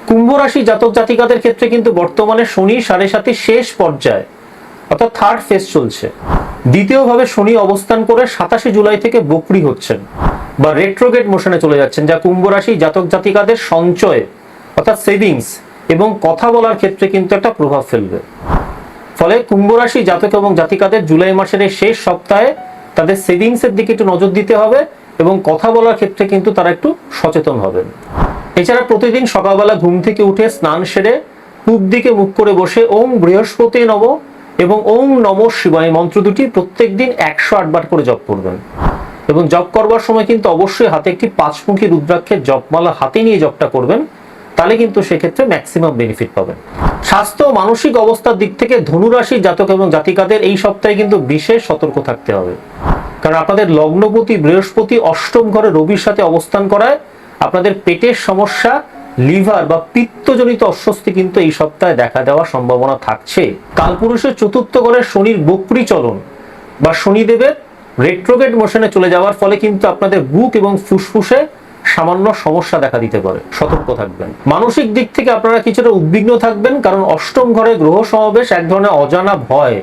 কুম্ভ রাশি জাতক জাতিকাদের ক্ষেত্রে কিন্তু বর্তমানে শনি 7.5 শেষ পর্যায়ে অর্থাৎ থার্ড ফেজ চলছে। দ্বিতীয়ভাবে শনি অবস্থান করে 27 জুলাই থেকে বক্রী হচ্ছেন বা রেট্রোগেট মোশনে চলে যাচ্ছেন, যা কুম্ভ রাশি জাতক জাতিকাদের সঞ্চয় অর্থাৎ সেভিংস এবং কথা বলার ক্ষেত্রে কিন্তু একটা প্রভাব ফেলবে। ফলে কুম্ভ রাশি জাতক এবং জাতিকাদের জুলাই মাসের এই শেষ সপ্তাহে তাদের সেভিংসের দিকে একটু নজর দিতে হবে এবং কথা বলার ক্ষেত্রে কিন্তু তারা একটু সচেতন হবেন। এছাড়া প্রতিদিন সকালবেলা ঘুম থেকে উঠে স্নান সেরে পূব দিকে মুখ করে বসে ওম বৃহস্পতি নম এবং ওম নমঃ শিবায় মন্ত্র দুটি প্রত্যেক দিন 108 বার করে জপ করবেন এবং জপ করবার সময় কিন্তু অবশ্যই হাতে একটি 5মুখী রুদ্রাক্ষের জপমালা হাতে নিয়ে জপটা করবেন, তাহলে কিন্তু সেক্ষেত্রে ম্যাক্সিমাম বেনিফিট পাবেন। স্বাস্থ্য ও মানসিক অবস্থার দিক থেকে ধনু রাশির জাতক এবং জাতিকাদের এই সপ্তাহে কিন্তু বিশেষ সতর্ক থাকতে হবে, কারণ আপনাদের লগ্নপতি বৃহস্পতি অষ্টম ঘরে রবির সাথে অবস্থান করায় আপনাদের পেটের সমস্যা, লিভার বা পিত্তজনিত অস্বস্তি কিন্তু এই সপ্তাহে দেখা দেওয়ার সম্ভাবনা থাকছে। কালপুরুষের চতুর্থ ঘরে শনির বক্রী চলন বা শনিদেবের রেট্রোগেট মোশনে চলে যাওয়ার ফলে কিন্তু আপনাদের বুক এবং ফুসফুসে সামান্য সমস্যা দেখা দিতে পারে, সতর্ক থাকবেন। মানসিক দিক থেকে আপনারা কিছুটা উদ্বিগ্ন থাকবেন, কারণ অষ্টম ঘরে গ্রহ সমাবেশ এক ধরনের অজানা ভয়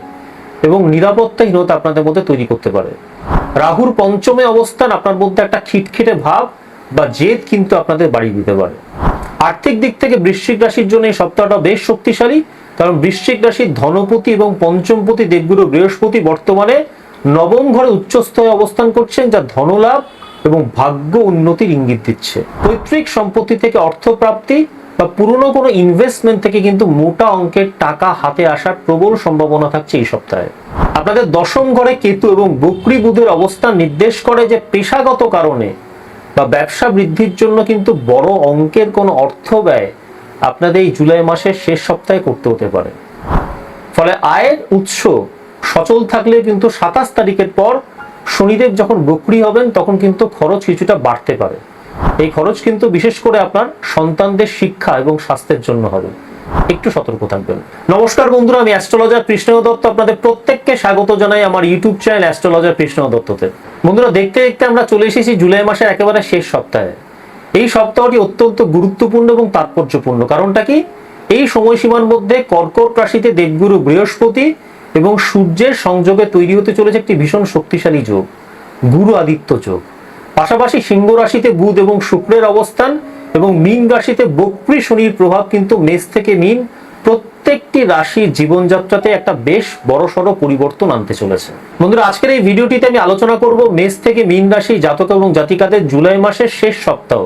এবং নিরাপত্তাহীনতা আপনাদের মধ্যে তৈরি করতে পারে। রাহুর পঞ্চমে অবস্থান আপনার মধ্যে একটা খিটখিটে ভাব বা জেদ কিন্তু আপনাদের বাড়িয়ে দিতে পারে। আর্থিক দিক থেকে বৃশ্চিক রাশির জন্য এই সপ্তাহটা বেশ শক্তিশালী, কারণ বৃশ্চিক রাশির ধনপতি এবং পঞ্চমপতি দেবগুরু বৃহস্পতি বর্তমানে নবম ঘরে উচ্চস্থ হয়ে অবস্থান করছেন, যা ধনলাভ এবং ভাগ্য উন্নতির ইঙ্গিত দিচ্ছে। পৈতৃক সম্পত্তি থেকে অর্থ প্রাপ্তি বা পুরনো কোনো ইনভেস্টমেন্ট থেকে কিন্তু মোটা অঙ্কের টাকা হাতে আসার প্রবল সম্ভাবনা থাকছে এই সপ্তাহে। আপনাদের দশম ঘরে কেতু এবং বক্রী বুধের অবস্থান নির্দেশ করে যে পেশাগত কারণে বা ব্যবসা বৃদ্ধির জন্য কিন্তু বড় অঙ্কের কোনো অর্থ ব্যয় আপনাদের এই জুলাই মাসের শেষ সপ্তাহে করতে হতে পারে। ফলে আয়ের উৎস সচল থাকলে কিন্তু 27 তারিখের পর শনিদেব যখন বক্রী হবেন তখন কিন্তু খরচ কিছুটা বাড়তে পারে। এই খরচ কিন্তু বিশেষ করে আপনার সন্তানদের শিক্ষা এবং স্বাস্থ্যের জন্য হবে, একটু সতর্ক থাকবেন। নমস্কার বন্ধুরা, আমি অ্যাস্ট্রোলজার কৃষ্ণ দত্ত আপনাদের প্রত্যেককে স্বাগত জানাই আমার ইউটিউব চ্যানেল অ্যাস্ট্রোলজার কৃষ্ণ দত্ততে। বন্ধুরা, দেখতে দেখতে আমরা চলে এসেছি জুলাই মাসের একেবারে শেষ সপ্তাহে। এই সপ্তাহটি অত্যন্ত গুরুত্বপূর্ণ এবং তাৎপর্যপূর্ণ। কারণটা কি? এই সময়সীমার মধ্যে কর্কট রাশিতে দেবগুরু বৃহস্পতি এবং সূর্যের সংযোগে তৈরি হতে চলেছে একটি ভীষণ শক্তিশালী যোগ, গুরু আদিত্য যোগ। পাশাপাশি সিংহ রাশিতে বুধ এবং শুক্রের অবস্থান এবং মীন রাশিতে বক্রী শনির প্রভাব কিন্তু মেষ থেকে মীন প্রত্যেকটি রাশির জীবনযাত্রাতে একটা বেশ বড়সড় পরিবর্তন আনতে চলেছে। বন্ধুরা, আজকের এই ভিডিওটিতে আমি আলোচনা করব মেষ থেকে মীন রাশি জাতক এবং জাতিকাদের জুলাই মাসের শেষ সপ্তাহ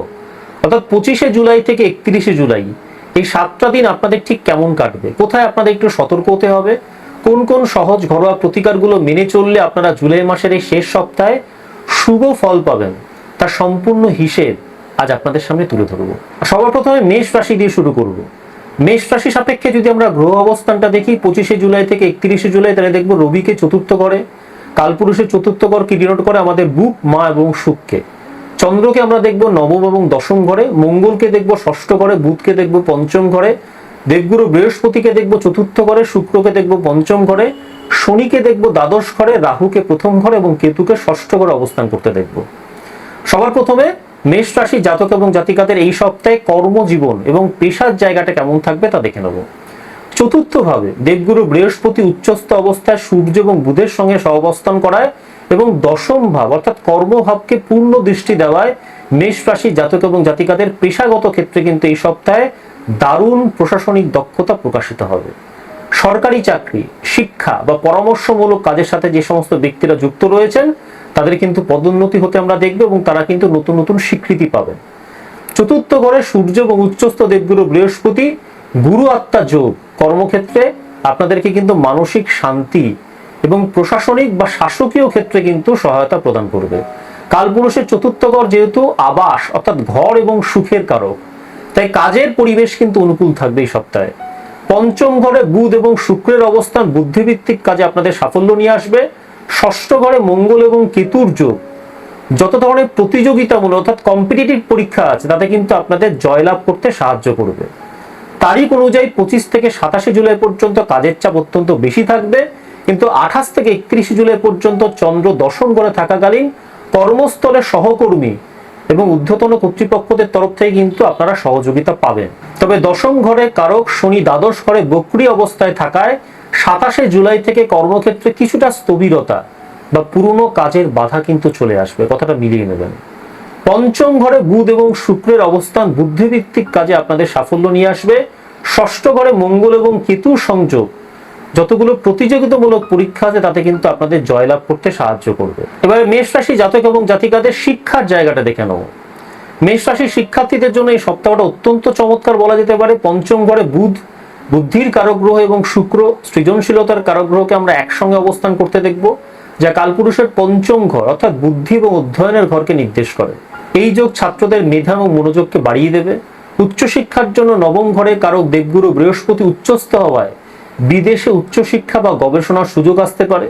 অর্থাৎ 25শে জুলাই থেকে 31শে জুলাই এই 7টা দিন আপনাদের ঠিক কেমন কাটবে, কোথায় আপনাদের একটু সতর্ক হতে হবে, কোন কোন সহজ ঘরোয়া প্রতিকারগুলো মেনে চললে আপনারা জুলাই মাসের এই শেষ সপ্তাহে শুভ ফল পাবেন, তার সম্পূর্ণ হিসেব আজ আপনাদের সামনে তুলে ধরবো। সবার প্রথমে মেষ রাশি দিয়ে শুরু করব। মেষ রাশি সাপেক্ষে যদি আমরা গ্রহ অবস্থানটা দেখি 25শে জুলাই থেকে 31শে জুলাই, তাহলে দেখবো রবিকে চতুর্থ ঘরে, কালপুরুষের চতুর্থ ঘর কি ডিনোট করে আমাদের বুক, মা এবং শুক্রকে। চন্দ্রকে আমরা দেখবো নবম এবং দশম ঘরে, মঙ্গলকে দেখবো ষষ্ঠ ঘরে, বুধকে দেখবো পঞ্চম ঘরে, দেবগুরু বৃহস্পতিকে দেখবো চতুর্থ ঘরে, শুক্রকে দেখবো পঞ্চম ঘরে, শনিকে দেখবো দ্বাদশ ঘরে, রাহুকে প্রথম ঘরে এবং কেতুকে ষষ্ঠ ঘরে অবস্থান করতে দেখবো। সবার প্রথমে মেষ রাশি জাতক এবং জাতিকাদের এই সপ্তাহে কর্মজীবন এবং পেশার জায়গাটা কেমন থাকবে তা দেখে নেব। চতুর্থ ভাবে দেবগুরু বৃহস্পতি উচ্চস্থ অবস্থায় সূর্য এবং বুধের সঙ্গে সহাবস্থান করায় এবং দশম ভাব অর্থাৎ কর্মভাবকে পূর্ণ দৃষ্টি দেওয়ায় মেষ রাশি জাতক এবং জাতিকাদের পেশাগত ক্ষেত্রে কিন্তু এই সপ্তাহে দারুণ প্রশাসনিক দক্ষতা প্রকাশিত হবে। সরকারি চাকরি, শিক্ষা বা পরামর্শমূলক কাজের সাথে যে সমস্ত ব্যক্তিরা যুক্ত রয়েছেন তাদের কিন্তু পদোন্নতি হতে আমরা দেখব এবং তারা কিন্তু নতুন নতুন স্বীকৃতি পাবেন। চতুর্থ ঘরে সূর্য এবং উচ্চস্থ দেবগুরু বৃহস্পতি গুরু আত্মা যোগ কর্মক্ষেত্রে আপনাদেরকে কিন্তু মানসিক শান্তি এবং প্রশাসনিক বা শাসকীয় ক্ষেত্রে কিন্তু সহায়তা প্রদান করবে। কালপুরুষের চতুর্থ ঘর যেহেতু আবাস অর্থাৎ ঘর এবং সুখের কারক, তাই কাজের পরিবেশ কিন্তু অনুকূল থাকবে এই সপ্তাহে। পঞ্চম ঘরে বুধ এবং শুক্রের অবস্থান বুদ্ধিভিত্তিক কাজে আপনাদের সাফল্য নিয়ে আসবে। ষষ্ঠ ঘরে মঙ্গল এবং কেতুর যোগ যত ধরনের প্রতিযোগিতামূলক অর্থাৎ কম্পিটিটিভ পরীক্ষা আছে তাতে কিন্তু আপনাদের জয়লাভ করতে সাহায্য করবে। তারিখ অনুযায়ী 25 থেকে 27শে জুলাই পর্যন্ত কাজের চাপ অত্যন্ত বেশি থাকবে, কিন্তু 28 থেকে 31শে জুলাই পর্যন্ত চন্দ্র দশম ঘরে থাকাকালীন কর্মস্থলে সহকর্মী এবং ঊর্ধ্বতন কর্তৃপক্ষদের তরফ থেকে কিন্তু আপনারা সহযোগিতা পাবেন। তবে দশম ঘরে কারক শনি দ্বাদশ ঘরে বক্রী অবস্থায় থাকায় 27শে জুলাই থেকে কর্মক্ষেত্রে কিছুটা স্থবিরতা বা পুরনো কাজের বাধা কিন্তু চলে আসবে, কথাটা মিলিয়ে নেবেন। পঞ্চম ঘরে বুধ এবং শুক্রের অবস্থান বুদ্ধিভিত্তিক কাজে আপনাদের সাফল্য নিয়ে আসবে। ষষ্ঠ ঘরে মঙ্গল এবং কেতু সংযোগ যতগুলো প্রতিযোগিতামূলক পরীক্ষা আছে তাতে কিন্তু আপনাদের জয়লাভ করতে সাহায্য করবে। এবারে মেষ রাশি জাতক এবং জাতিকাদের শিক্ষার জায়গাটা দেখে নেব। মেষ রাশির শিক্ষার্থীদের জন্য এই সপ্তাহটা অত্যন্ত চমৎকার বলা যেতে পারে। পঞ্চম ঘরে বুধ বুদ্ধির কারক গ্রহ এবং শুক্র সৃজনশীলতার কারক গ্রহকে আমরা একসঙ্গে অবস্থান করতে দেখব, যা কালপুরুষের পঞ্চম ঘর অর্থাৎ বুদ্ধি এবং অধ্যয়নের ঘরকে নির্দেশ করে। এই যোগ ছাত্রদের মেধা এবং মনোযোগকে বাড়িয়ে দেবে। উচ্চশিক্ষার জন্য নবম ঘরে কারক দেবগুরু বৃহস্পতি উচ্চস্থ হওয়ায় বিদেশে উচ্চশিক্ষা বা গবেষণার সুযোগ আসতে পারে।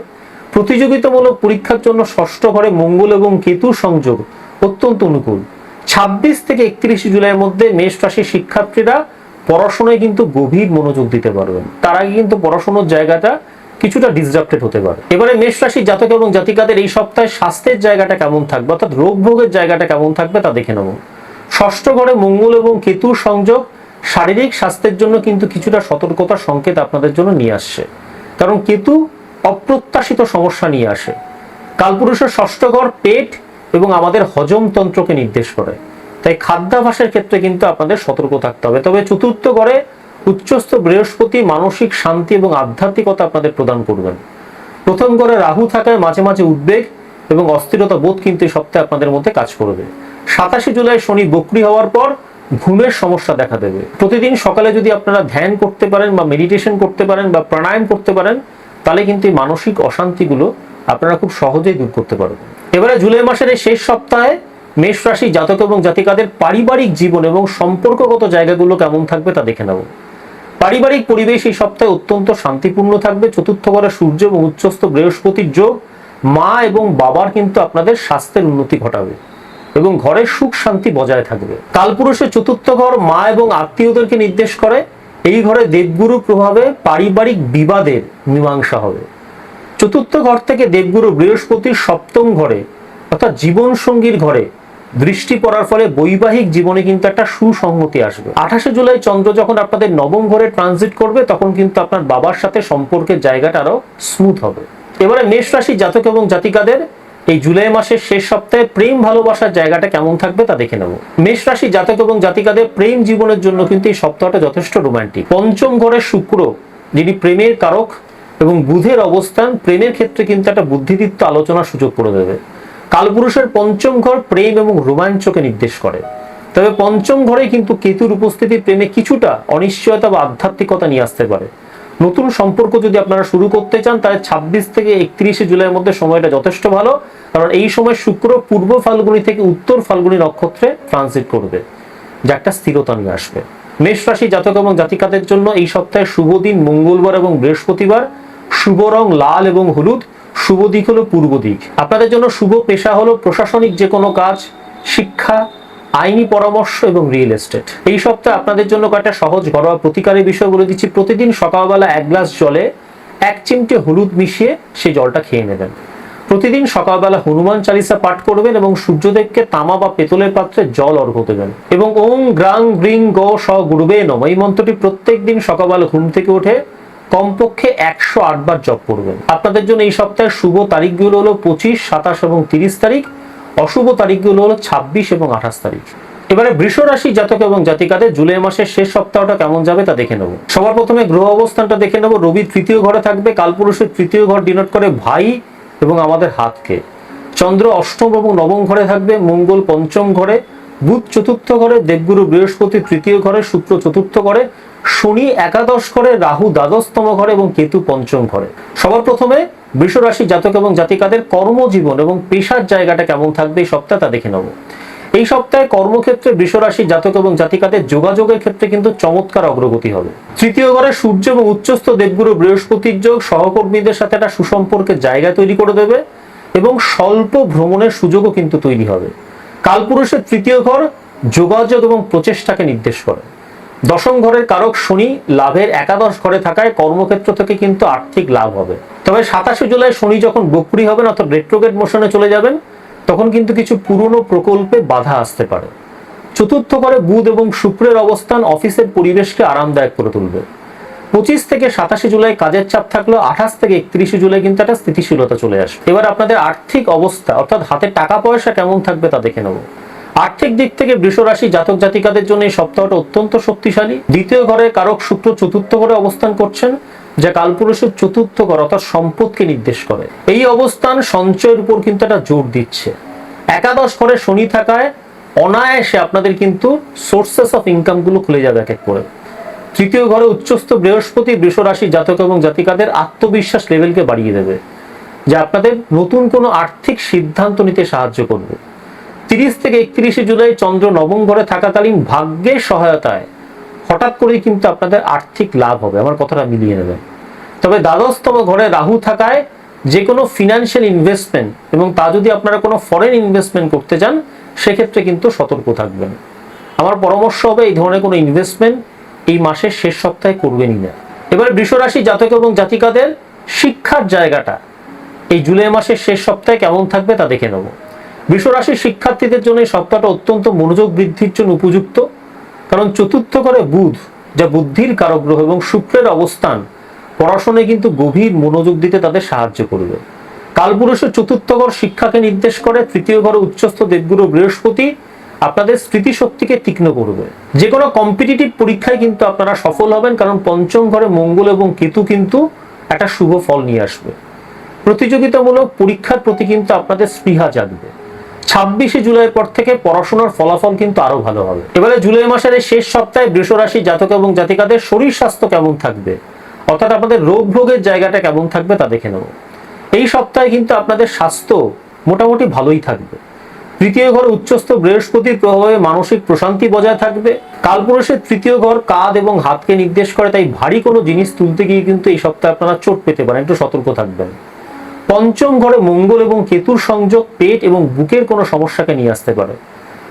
প্রতিযোগিতামূলক পরীক্ষার জন্য ষষ্ঠ ঘরে মঙ্গল এবং কেতু সংযোগ অত্যন্ত অনুকূল। 26 থেকে 31 জুলাইয়ের মধ্যে মেষ রাশির শিক্ষার্থীরা পড়াশোনায় কিন্তু গভীর মনোযোগ দিতে পারবেন। তার আগে কিন্তু পড়াশোনার জায়গাটা কিছুটা ডিসরাপ্টেড হতে পারে। এবারে মেষ রাশির জাতক এবং জাতিকাদের এই সপ্তাহে স্বাস্থ্যের জায়গাটা কেমন থাকবে অর্থাৎ রোগ ভোগের জায়গাটা কেমন থাকবে তা দেখে নেব। ষষ্ঠ ঘরে মঙ্গল এবং কেতুর সংযোগ শারীরিক স্বাস্থ্যের জন্য কিন্তু কিছুটা সতর্কতার সংকেত আপনাদের জন্য নিয়ে আসছে, কারণ কেতু অপ্রত্যাশিত সমস্যা নিয়ে আসে। কালপুরুষের ষষ্ঠ ঘর পেট এবং আমাদের হজমতন্ত্রকে নির্দেশ করে, তাই খাদ্যাভ্যাসের ক্ষেত্রে কিন্তু আপনাদের সতর্ক থাকতে হবে। তবে চতুর্থ ঘরে উচ্চস্থ বৃহস্পতি মানসিক শান্তি এবং আধ্যাত্মিকতা আপনাদের প্রদান করবেন। প্রথম ঘরে রাহু থাকায় মাঝে মাঝে উদ্বেগ এবং অস্থিরতা বোধ কিন্তু এই সপ্তাহে আপনাদের মধ্যে কাজ করবে। 27শে জুলাই শনি বক্রী হওয়ার পর ঘুমের সমস্যা দেখা দেবে। প্রতিদিন সকালে যদি আপনারা ধ্যান করতে পারেন বা মেডিটেশন করতে পারেন বা প্রাণায়াম করতে পারেন তাহলে কিন্তু এই মানসিক অশান্তিগুলো আপনারা খুব সহজেই দূর করতে পারবেন। এবারে জুলাই মাসের এই শেষ সপ্তাহে মেষ রাশি জাতক এবং জাতিকাদের পারিবারিক জীবন এবং সম্পর্কগত জায়গাগুলো কেমন থাকবে তা দেখে নেব। পারিবারিক পরিবেশ এই সপ্তাহে অত্যন্ত শান্তিপূর্ণ থাকবে। চতুর্থ ঘরে সূর্য এবং উচ্চস্থ বৃহস্পতির যোগ মা এবং বাবার কিন্তু আপনাদের স্বাস্থ্যের উন্নতি ঘটাবে এবং ঘরে সুখ শান্তি বজায় থাকবে। কালপুরুষের চতুর্থ ঘর মা এবং আত্মীয়দেরকে নির্দেশ করে। এই ঘরে দেবগুরু প্রভাবে পারিবারিক বিবাদের মীমাংসা হবে। চতুর্থ ঘর থেকে দেবগুরু বৃহস্পতির সপ্তম ঘরে অর্থাৎ জীবন সঙ্গীর ঘরে দৃষ্টি পড়ার ফলে বৈবাহিক জীবনে কিন্তু একটা সুসংহতি আসবে। 28শে জুলাই চন্দ্র যখন আপনাদের নবম ঘরে ট্রানজিট করবে তখন কিন্তু আপনার বাবার সাথে সম্পর্কের জায়গাটা আরো স্মুথ হবে। এবারে মেষ রাশি জাতক এবং জাতিকাদের এই জুলাই মাসের শেষ সপ্তাহে প্রেম ভালোবাসার জায়গাটা কেমন থাকবে তা দেখে নেব। মেষ রাশি জাতক এবং জাতিকাদের প্রেম জীবনের জন্য কিন্তু এই সপ্তাহটা যথেষ্ট রোমান্টিক। পঞ্চম ঘরে শুক্র যিনি প্রেমের কারক এবং বুধের অবস্থান প্রেমের ক্ষেত্রে কিন্তু একটা বুদ্ধিদীপ্ত আলোচনার সুযোগ করে দেবে। কালপুরুষের পঞ্চম ঘর প্রেম এবং রোমাঞ্চকে নির্দেশ করে। তবে পঞ্চম ঘরে কিন্তু কেতুর উপস্থিতি প্রেমে কিছুটা অনিশ্চয়তা বা আধ্যাত্মিকতা নিয়ে আসতে পারে। নতুন সম্পর্ক যদি আপনারা শুরু করতে চান তাহলে 26 থেকে 31শে জুলাইয়ের মধ্যে সময়টা যথেষ্ট ভালো, কারণ এই সময় শুক্র পূর্ব ফাল্গুনী থেকে উত্তর ফাল্গুনী নক্ষত্রে ট্রানজিট করবে, যা একটা স্থিরতা নিয়ে আসবে। মেষ রাশি জাতক এবং জাতিকাদের জন্য এই সপ্তাহে শুভ দিন মঙ্গলবার এবং বৃহস্পতিবার। শুভ রং লাল এবং হলুদ। শুভ দিক হলো পূর্ব দিক। আপনাদের জন্য শুভ পেশা হলো প্রশাসনিক যে কোনো কাজ, শিক্ষা, আইনি পরামর্শ এবং রিয়েল এস্টেট। এই সপ্তাহে আপনাদের জন্য কয়েকটা সহজ ঘরোয়া প্রতিকারের বিষয় বলে দিচ্ছি। প্রতিদিন সকালবেলা 1 গ্লাস জলে 1 চিমটে হলুদ মিশিয়ে সেই জলটা খেয়ে নেবেন। প্রতিদিন সকালবেলা হনুমান চালিসা পাঠ করবেন এবং সূর্যদেবকে তামা বা পেতলের পাত্রে জল অর্ঘ্য দেবেন এবং ওম গ্রাং গ্রিং গ স গুরুবে নমঃ এই মন্ত্রটি প্রত্যেক দিন সকালবেলা ঘুম থেকে উঠে কমপক্ষে 108 বার জপ করবেন। আপনাদের জন্য এই সপ্তাহের শুভ তারিখগুলো হলো 25, 27 এবং 30 তারিখ। অশুভ তারিখগুলো হলো 26 এবং 28 তারিখ। এবারে বৃষ রাশি জাতক এবং জাতিকাদের জুলাই মাসের শেষ সপ্তাহটা কেমন যাবে তা দেখে নেব। সবার প্রথমে গ্রহ অবস্থানটা দেখে নেব। রবি তৃতীয় ঘরে থাকবে। কালপুরুষের তৃতীয় ঘর ডিনোট করে ভাই এবং আমাদের হাতকে। চন্দ্র অষ্টম এবং নবম ঘরে থাকবে। মঙ্গল পঞ্চম ঘরে। বুধ চতুর্থ ঘরে। দেবগুরু বৃহস্পতি তৃতীয় ঘরে। শুক্র চতুর্থ ঘরে। শনি একাদশ ঘরে। রাহু দ্বাদশতম ঘরে এবং কেতু পঞ্চম ঘরে। সবার প্রথমে বৃষ রাশি জাতক এবং জাতিকাদের কর্মজীবন এবং পেশার জায়গাটা কেমন থাকবে এই সপ্তাহে তা দেখে নেব। এই সপ্তাহে কর্মক্ষেত্রে বৃষ রাশি জাতক এবং জাতিকাদের যোগাযোগের ক্ষেত্রে কিন্তু চমৎকার অগ্রগতি হবে। তৃতীয় ঘরে সূর্য এবং উচ্চস্থ দেবগুরু বৃহস্পতির যোগ সহকর্মীদের সাথে একটা সুসম্পর্কের জায়গা তৈরি করে দেবে এবং স্বল্প ভ্রমণের সুযোগও কিন্তু তৈরি হবে। কালপুরুষের তৃতীয় ঘর যোগাযোগ এবং প্রচেষ্টাকে নির্দেশ করে। দশম ঘরের কারক শনি লাভের একাদশ ঘরে থাকায় কর্মক্ষেত্র থেকে কিন্তু আর্থিক লাভ হবে। তবে 27শে জুলাই শনি যখন বক্রী হবেন অর্থাৎ রেট্রোগ্রেড মোশনে চলে যাবেন তখন কিন্তু কিছু পুরনো প্রকল্পে বাধা আসতে পারে। চতুর্থ ঘরে বুধ এবং শুক্রের অবস্থান অফিসের পরিবেশকে আরামদায়ক করে তুলবে। 25 থেকে 27 জুলাই কাজের চাপ থাকলেও 28 থেকে 31 জুলাই কিন্তু একটা স্থিতিশীলতা চলে আসবে। এবার আপনাদের আর্থিক অবস্থা অর্থাৎ হাতে টাকা পয়সা কেমন থাকবে তা দেখে নেব। আর্থিক দিক থেকে বৃষ রাশি জাতক জাতিকাদের জন্য এই সপ্তাহটা অত্যন্ত শক্তিশালী। দ্বিতীয় ঘরে কারক শুক্র চতুর্থ ঘরে অবস্থান করছেন, যা কালপুরুষের চতুর্থ ঘর অর্থাৎ সম্পদকে নির্দেশ করে। এই অবস্থান সঞ্চয়ের উপর কিন্তু একটা জোর দিচ্ছে। একাদশ ঘরে শনি থাকায় অনায়াসে আপনাদের কিন্তু সোর্সেস অফ ইনকাম গুলো খুলে যাবে এক এক করে। তৃতীয় ঘরে উচ্চস্থ বৃহস্পতি বৃষ রাশি জাতক এবং জাতিকাদের আত্মবিশ্বাস লেভেলকে বাড়িয়ে দেবে, যা আপনাদের নতুন কোনো আর্থিক সিদ্ধান্ত নিতে সাহায্য করবে। 30 থেকে 31 জুলাই চন্দ্র নবম ঘরে থাকাকালীন ভাগ্যের সহায়তায় হঠাৎ করেই কিন্তু আপনাদের আর্থিক লাভ হবে, আমার কথাটা মিলিয়ে নেবেন। তবে দ্বাদশতম ঘরে রাহু থাকায় যে কোনো ফিনান্সিয়াল ইনভেস্টমেন্ট এবং তা যদি আপনারা কোনো ফরেন ইনভেস্টমেন্ট করতে চান সেক্ষেত্রে কিন্তু সতর্ক থাকবেন। আমার পরামর্শ হবে এই ধরনের কোনো ইনভেস্টমেন্ট এই মাসের শেষ সপ্তাহে করবেনই না। এবার বৃষ রাশি জাতক এবং জাতিকাদের শিক্ষার জায়গাটা এই জুলাই মাসের শেষ সপ্তাহে কেমন থাকবে তা দেখে নেব। বৃষ রাশির শিক্ষার্থীদের জন্য এই সপ্তাহটা অত্যন্ত মনোযোগ বৃদ্ধির জন্য উপযুক্ত, কারণ চতুর্থ ঘরে বুধ যা বুদ্ধির কারক গ্রহ এবং শুক্রের অবস্থান পড়াশোনায় কিন্তু গভীর মনোযোগ দিতে তাদের সাহায্য করবে। কালপুরুষের চতুর্থ ঘর শিক্ষাকে নির্দেশ করে। তৃতীয় ঘরে উচ্চস্থ দেবগুরু বৃহস্পতি আপনাদের স্মৃতিশক্তিকে তীক্ষ্ণ করবে। যে কোনো কম্পিটিটিভ পরীক্ষায় কিন্তু আপনারা সফল হবেন, কারণ পঞ্চম ঘরে মঙ্গল এবং কেতু কিন্তু একটা শুভ ফল নিয়ে আসবে। প্রতিযোগিতামূলক পরীক্ষার প্রতি কিন্তু আপনাদের স্পৃহা জাগবে। 26 জুলাই পর থেকে পড়াশোনার ফলাফল কিন্তু আরো ভালো হবে। এবারে জুলাই মাসের এই শেষ সপ্তাহে বৃষ রাশি জাতক এবং জাতিকাদের শরীর স্বাস্থ্য কেমন থাকবে অর্থাৎ আপনাদের রোগ ভোগের জায়গাটা কেমন থাকবে তা দেখে নেব। এই সপ্তাহে কিন্তু আপনাদের স্বাস্থ্য মোটামুটি ভালোই থাকবে। তৃতীয় ঘরে উচ্চস্থ বৃহস্পতির প্রভাবে মানসিক প্রশান্তি বজায় থাকবে। কালপুরুষের তৃতীয় ঘর কাঁধ এবং হাতকে নির্দেশ করে, তাই ভারী কোনো জিনিস তুলতে গিয়ে কিন্তু এই সপ্তাহে আপনারা চোট পেতে পারেন, একটু সতর্ক থাকবেন। পঞ্চম ঘরে মঙ্গল এবং কেতুর সংযোগ পেট এবং বুকের কোনো সমস্যাকে নিয়ে আসতে পারে।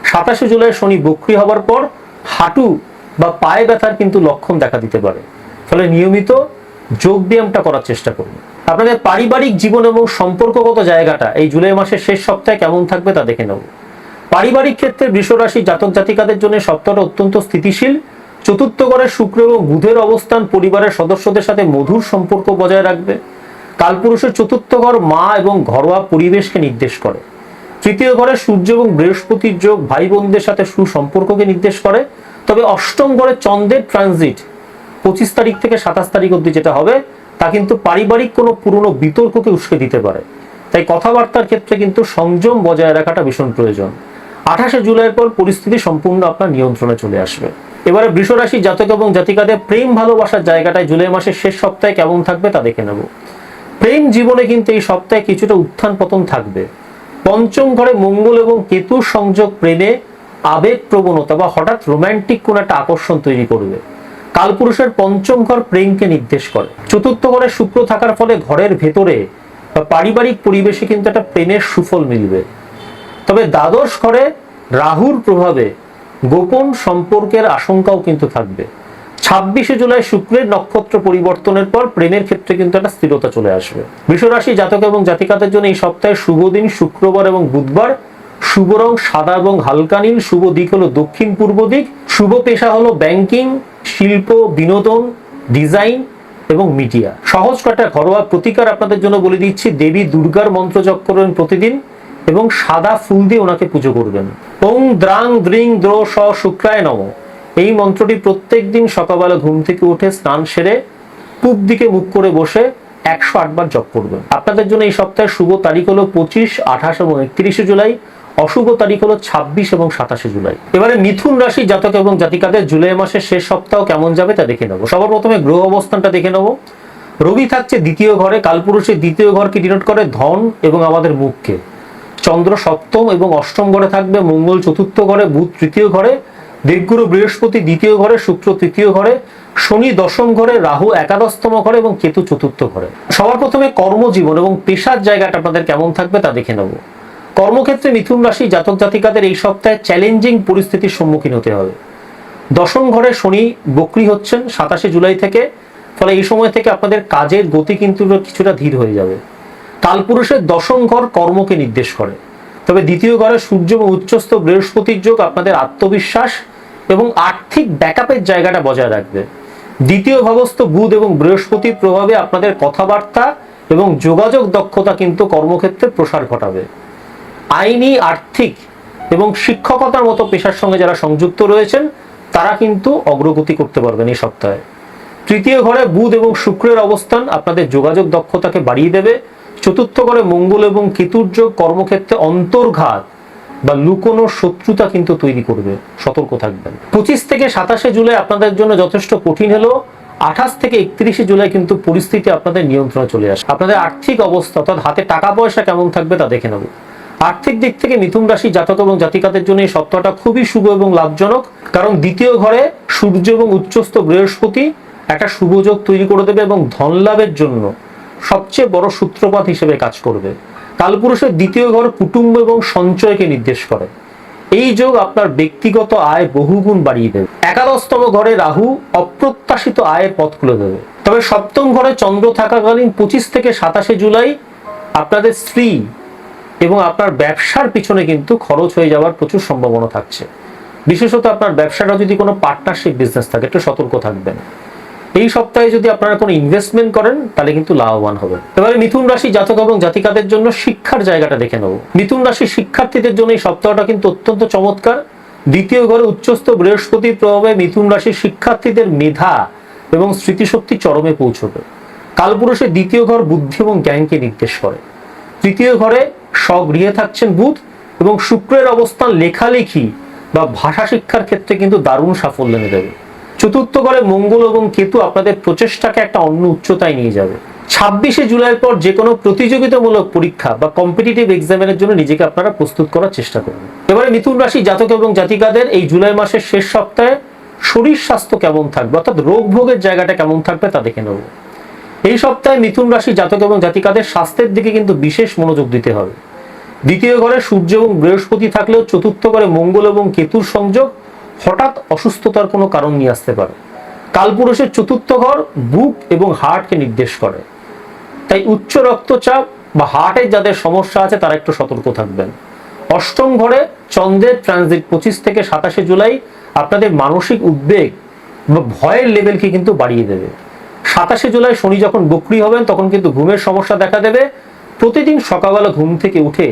27 জুলাই শনি বক্রী হবার পর হাঁটু বা পায়ে ব্যথার কিন্তু লক্ষণ দেখা দিতে পারে, ফলে নিয়মিত যোগ ব্যায়ামটা করার চেষ্টা করুন। আপনাদের পারিবারিক জীবন এবং সম্পর্কগত জায়গাটা এই জুলাই মাসের শেষ সপ্তাহে কেমন থাকবে তা দেখে নেব। পারিবারিক ক্ষেত্রে বৃষ রাশি জাতক জাতিকাদের জন্য সপ্তাহটা অত্যন্ত স্থিতিশীল। চতুর্থ ঘরে শুক্র এবং বুধের অবস্থান পরিবারের সদস্যদের সাথে মধুর সম্পর্ক বজায় রাখবে। কালপুরুষের চতুর্থ ঘর মা এবং ঘরোয়া পরিবেশকে নির্দেশ করে। তৃতীয় ঘরে সূর্য এবং বৃহস্পতির যোগ ভাই বোনদের সাথে সুসম্পর্ককে নির্দেশ করে। তবে অষ্টম ঘরে চন্দ্রের ট্রানজিট 25 তারিখ থেকে 27 তারিখ অবধি যেটা হবে তা কিন্তু পারিবারিক কোনো পুরনো বিতর্ককে উস্কে দিতে পারে, তাই কথাবার্তার ক্ষেত্রে কিন্তু সংযম বজায় রাখাটা ভীষণ প্রয়োজন। 28 জুলাইয়ের পর পরিস্থিতি সম্পূর্ণ আপনার নিয়ন্ত্রণে চলে আসবে। এবারে বৃষ রাশি জাতক এবং জাতিকাদের প্রেম ভালোবাসার জায়গাটায় জুলাই মাসের শেষ সপ্তাহে কেমন থাকবে তা দেখে নেব। প্রেম জীবনে কিন্তু এই সপ্তাহে কিছুটা উত্থান পতন থাকবে। পঞ্চম ঘরে মঙ্গল এবং কেতুর সংযোগ প্রেমে আবেগ প্রবণতা বা হঠাৎ রোমান্টিক কোন একটা আকর্ষণ তৈরি করবে। কালপুরুষের পঞ্চম ঘর প্রেমকে নির্দেশ করে। চতুর্থ ঘরে শুক্র থাকার ফলে ঘরের ভেতরে বা পারিবারিক পরিবেশে কিন্তু একটা প্রেমের সুফল মিলবে। তবে দ্বাদশ ঘরে রাহুর প্রভাবে গোপন সম্পর্কের আশঙ্কাও কিন্তু থাকবে। 26 জুলাই শুক্রের নক্ষত্র পরিবর্তনের পর প্রেমের ক্ষেত্রে কিন্তু একটা স্থিরতা চলে আসবে। বৃষ রাশি জাতক এবং জাতিকাদের জন্য এই সপ্তাহে শুভ দিন শুক্রবার এবং বুধবার। শুভ রং সাদা এবং হালকা নীল। শুভ দিক হলো দক্ষিণ পূর্ব দিক। শুভ পেশা হলো ব্যাংকিং, শিল্প, বিনোদন, ডিজাইন এবং মিডিয়া। সহজ কয়েকটা ঘরোয়া প্রতিকার আপনাদের জন্য বলে দিচ্ছি। দেবী দুর্গার মন্ত্র জপ করবেন প্রতিদিন এবং সাদা ফুল দিয়ে ওনাকে পুজো করবেন। ওং দ্রাং দ্রিং দ্রো স শুক্রায় নমঃ এই মন্ত্রটি প্রত্যেক দিন সকালবেলা ঘুম থেকে উঠে স্নান সেরে পূব দিকে মুখ করে বসে 108 বার জপ করবেন। আপনাদের জন্য এই সপ্তাহের শুভ তারিখ হলো 25, 28 এবং 31 জুলাই। অশুভ তারিখ হলো 26 এবং 27 জুলাই। এবারে মিথুন রাশি জাতক এবং জাতিকাদের জুলাই মাসের শেষ সপ্তাহ কেমন যাবে তা দেখে নেব। সবার প্রথমে গ্রহ অবস্থানটা দেখে নেব। রবি থাকছে দ্বিতীয় ঘরে। কালপুরুষের দ্বিতীয় ঘরকে ডিনোট করে ধন এবং আমাদের মুখকে। চন্দ্র সপ্তম এবং অষ্টম ঘরে থাকবে। মঙ্গল চতুর্থ ঘরে, বুধ তৃতীয় ঘরে, দেবগুরু বৃহস্পতি দ্বিতীয় ঘরে, শুক্র তৃতীয় ঘরে, শনি দশম ঘরে, রাহু একাদশতম ঘরে এবং কেতু চতুর্থ ঘরে। সবার প্রথমে কর্মজীবন এবং পেশার জায়গাটা আপনাদের কেমন থাকবে তা দেখে নেব। কর্মক্ষেত্রে মিথুন রাশি জাতক জাতিকাদের এই সপ্তাহে চ্যালেঞ্জিং পরিস্থিতির সম্মুখীন হতে হবে। দশম ঘরে শনি বক্রী হচ্ছেন 27 জুলাই থেকে, ফলে এই সময় থেকে আপনাদের কাজের গতি কিন্তু কিছুটা ধীর হয়ে যাবে। কালপুরুষের দশম ঘর কর্মকে নির্দেশ করে। তবে দ্বিতীয় ঘরে সূর্য এবং উচ্চস্থ বৃহস্পতির যোগ আপনাদের আত্মবিশ্বাস এবং আর্থিক ব্যাকআপের জায়গাটা বজায় রাখবে। দ্বিতীয় ভাবস্থ বুধ এবং বৃহস্পতির প্রভাবে আপনাদের কথাবার্তা এবং যোগাযোগ দক্ষতা কিন্তু কর্মক্ষেত্রে প্রসার ঘটাবে। আইনি, আর্থিক এবং শিক্ষকতার মতো পেশার সঙ্গে যারা সংযুক্ত রয়েছেন তারা কিন্তু অগ্রগতি করতে পারবেন এই সপ্তাহে। তৃতীয় ঘরে বুধ এবং শুক্রের অবস্থান আপনাদের যোগাযোগ দক্ষতাকে বাড়িয়ে দেবে। চতুর্থ ঘরে মঙ্গল এবং কেতুর যোগ কর্মক্ষেত্রে অন্তর্ঘাত বা লুকোনো শত্রুতা কিন্তু তৈরি করবে, সতর্ক থাকবেন। 25 থেকে 27 জুলাই আপনাদের জন্য যথেষ্ট কঠিন হলো। 28 থেকে 31 জুলাই কিন্তু পরিস্থিতি আপনাদের নিয়ন্ত্রণে চলে আসে। আপনাদের আর্থিক অবস্থা অর্থাৎ হাতে টাকা পয়সা কেমন থাকবে তা দেখে নেব। আর্থিক দিক থেকে মিথুন রাশি জাতক এবং জাতিকাদের জন্য এই সপ্তাহটা খুবই শুভ এবং লাভজনক, কারণ দ্বিতীয় ঘরে সূর্য এবং উচ্চস্থ বৃহস্পতি একটা শুভ যোগ তৈরি করে দেবে এবং ধন লাভের জন্য সবচেয়ে বড় সূত্রপাত হিসেবে কাজ করবে। কালপুরুষের দ্বিতীয় ঘর কুটুম্ব এবং সঞ্চয়কে নির্দেশ করে। এই যোগ আপনার ব্যক্তিগত আয় বহুগুণ বাড়িয়ে দেবে। একাদশতম ঘরে রাহু অপ্রত্যাশিত আয়ের পথ খুলে দেবে। তবে সপ্তম ঘরে চন্দ্র থাকাকালীন 25 থেকে 27 জুলাই আপনাদের স্ত্রী এবং আপনার ব্যবসার পিছনে কিন্তু খরচ হয়ে যাওয়ার প্রচুর সম্ভাবনা থাকছে। বিশেষত আপনার ব্যবসাটা যদি কোনো পার্টনারশিপ বিজনেস থাকে একটু সতর্ক থাকবেন। এই সপ্তাহে যদি আপনারা কোনো ইনভেস্টমেন্ট করেন তাহলে কিন্তু লাভবান হবে। এবারে মিথুন রাশি জাতক এবং জাতিকাদের জন্য শিক্ষার জায়গাটা দেখে নেব। মিথুন রাশির শিক্ষার্থীদের জন্য এই সপ্তাহটা কিন্তু অত্যন্ত চমৎকার। দ্বিতীয় ঘরে উচ্চস্থ বৃহস্পতির প্রভাবে মিথুন রাশির শিক্ষার্থীদের মেধা এবং স্মৃতিশক্তি চরমে পৌঁছবে। কালপুরুষের দ্বিতীয় ঘর বুদ্ধি এবং জ্ঞানকে নির্দেশ করে। তৃতীয় ঘরে স্বগৃহে থাকছেন বুধ এবং শুক্রের অবস্থান লেখালেখি বা ভাষা শিক্ষার ক্ষেত্রে কিন্তু দারুণ সাফল্য এনে দেবে। চতুর্থ ঘরে মঙ্গল এবং কেতু আপনাদের প্রচেষ্টাকে একটা অন্য উচ্চতায় নিয়ে যাবে। 26 জুলাইয়ের পর যে কোনো প্রতিযোগিতামূলক পরীক্ষা বা কম্পিটিটিভ এক্সামের জন্য নিজেকে আপনারা প্রস্তুত করার চেষ্টা করুন। এবারে মিথুন রাশি জাতক এবং জাতিকাদের এই জুলাই মাসের শেষ সপ্তাহে শরীর স্বাস্থ্য কেমন থাকবে অর্থাৎ রোগ ভোগের জায়গাটা কেমন থাকবে তা দেখে নেব। এই সপ্তাহে মিথুন রাশি জাতক এবং জাতিকাদের স্বাস্থ্যের দিকে কিন্তু বিশেষ মনোযোগ দিতে হবে। দ্বিতীয় ঘরে সূর্য এবং বৃহস্পতি থাকলেও চতুর্থ ঘরে মঙ্গল এবং কেতুর সংযোগ হঠাৎ অসুস্থতার কোনো কারণ নিয়ে আসতে পারে। কালপুরুষের চতুর্থ ঘর বুক এবং হার্টকে নির্দেশ করে, তাই উচ্চ রক্তচাপ বা হার্টের যাদের সমস্যা আছে তারা একটু সতর্ক থাকবেন। অষ্টম ঘরে চন্দ্রের ট্রানজিট 25 থেকে 27 জুলাই আপনাদের মানসিক উদ্বেগ বা ভয়ের লেভেলকে কিন্তু বাড়িয়ে দেবে। 27 জুলাই শনি যখন বক্রী হবেন তখন কিন্তু ঘুমের সমস্যা দেখা দেবে। প্রতিদিন সকালবেলা ঘুম থেকে উঠে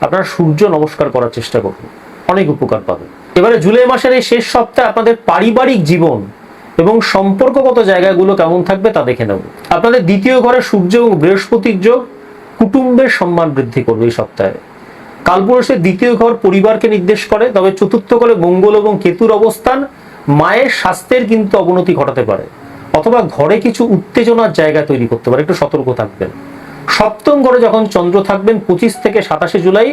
আপনারা সূর্য নমস্কার করার চেষ্টা করুন, অনেক উপকার পাবেন। এবারে জুলাই মাসের এই শেষ সপ্তাহে আপনাদের পারিবারিক জীবন এবং সম্পর্কগত জায়গাগুলো কেমন থাকবে তা দেখে নেব। আপনাদের দ্বিতীয় ঘরে সূর্য এবং বৃহস্পতির যোগ কুটুম্বের সম্মান বৃদ্ধি করবে এই সপ্তাহে। কালপুরুষের দ্বিতীয় ঘর পরিবারকে নির্দেশ করে, তবে চতুর্থ ঘরে মঙ্গল এবং কেতুর অবস্থান মায়ের স্বাস্থ্যের কিন্তু অবনতি ঘটাতে পারে অথবা ঘরে কিছু উত্তেজনার জায়গা তৈরি করতে পারে, একটু সতর্ক থাকবেন। সপ্তম ঘরে যখন চন্দ্র থাকবেন 25 থেকে 27 জুলাই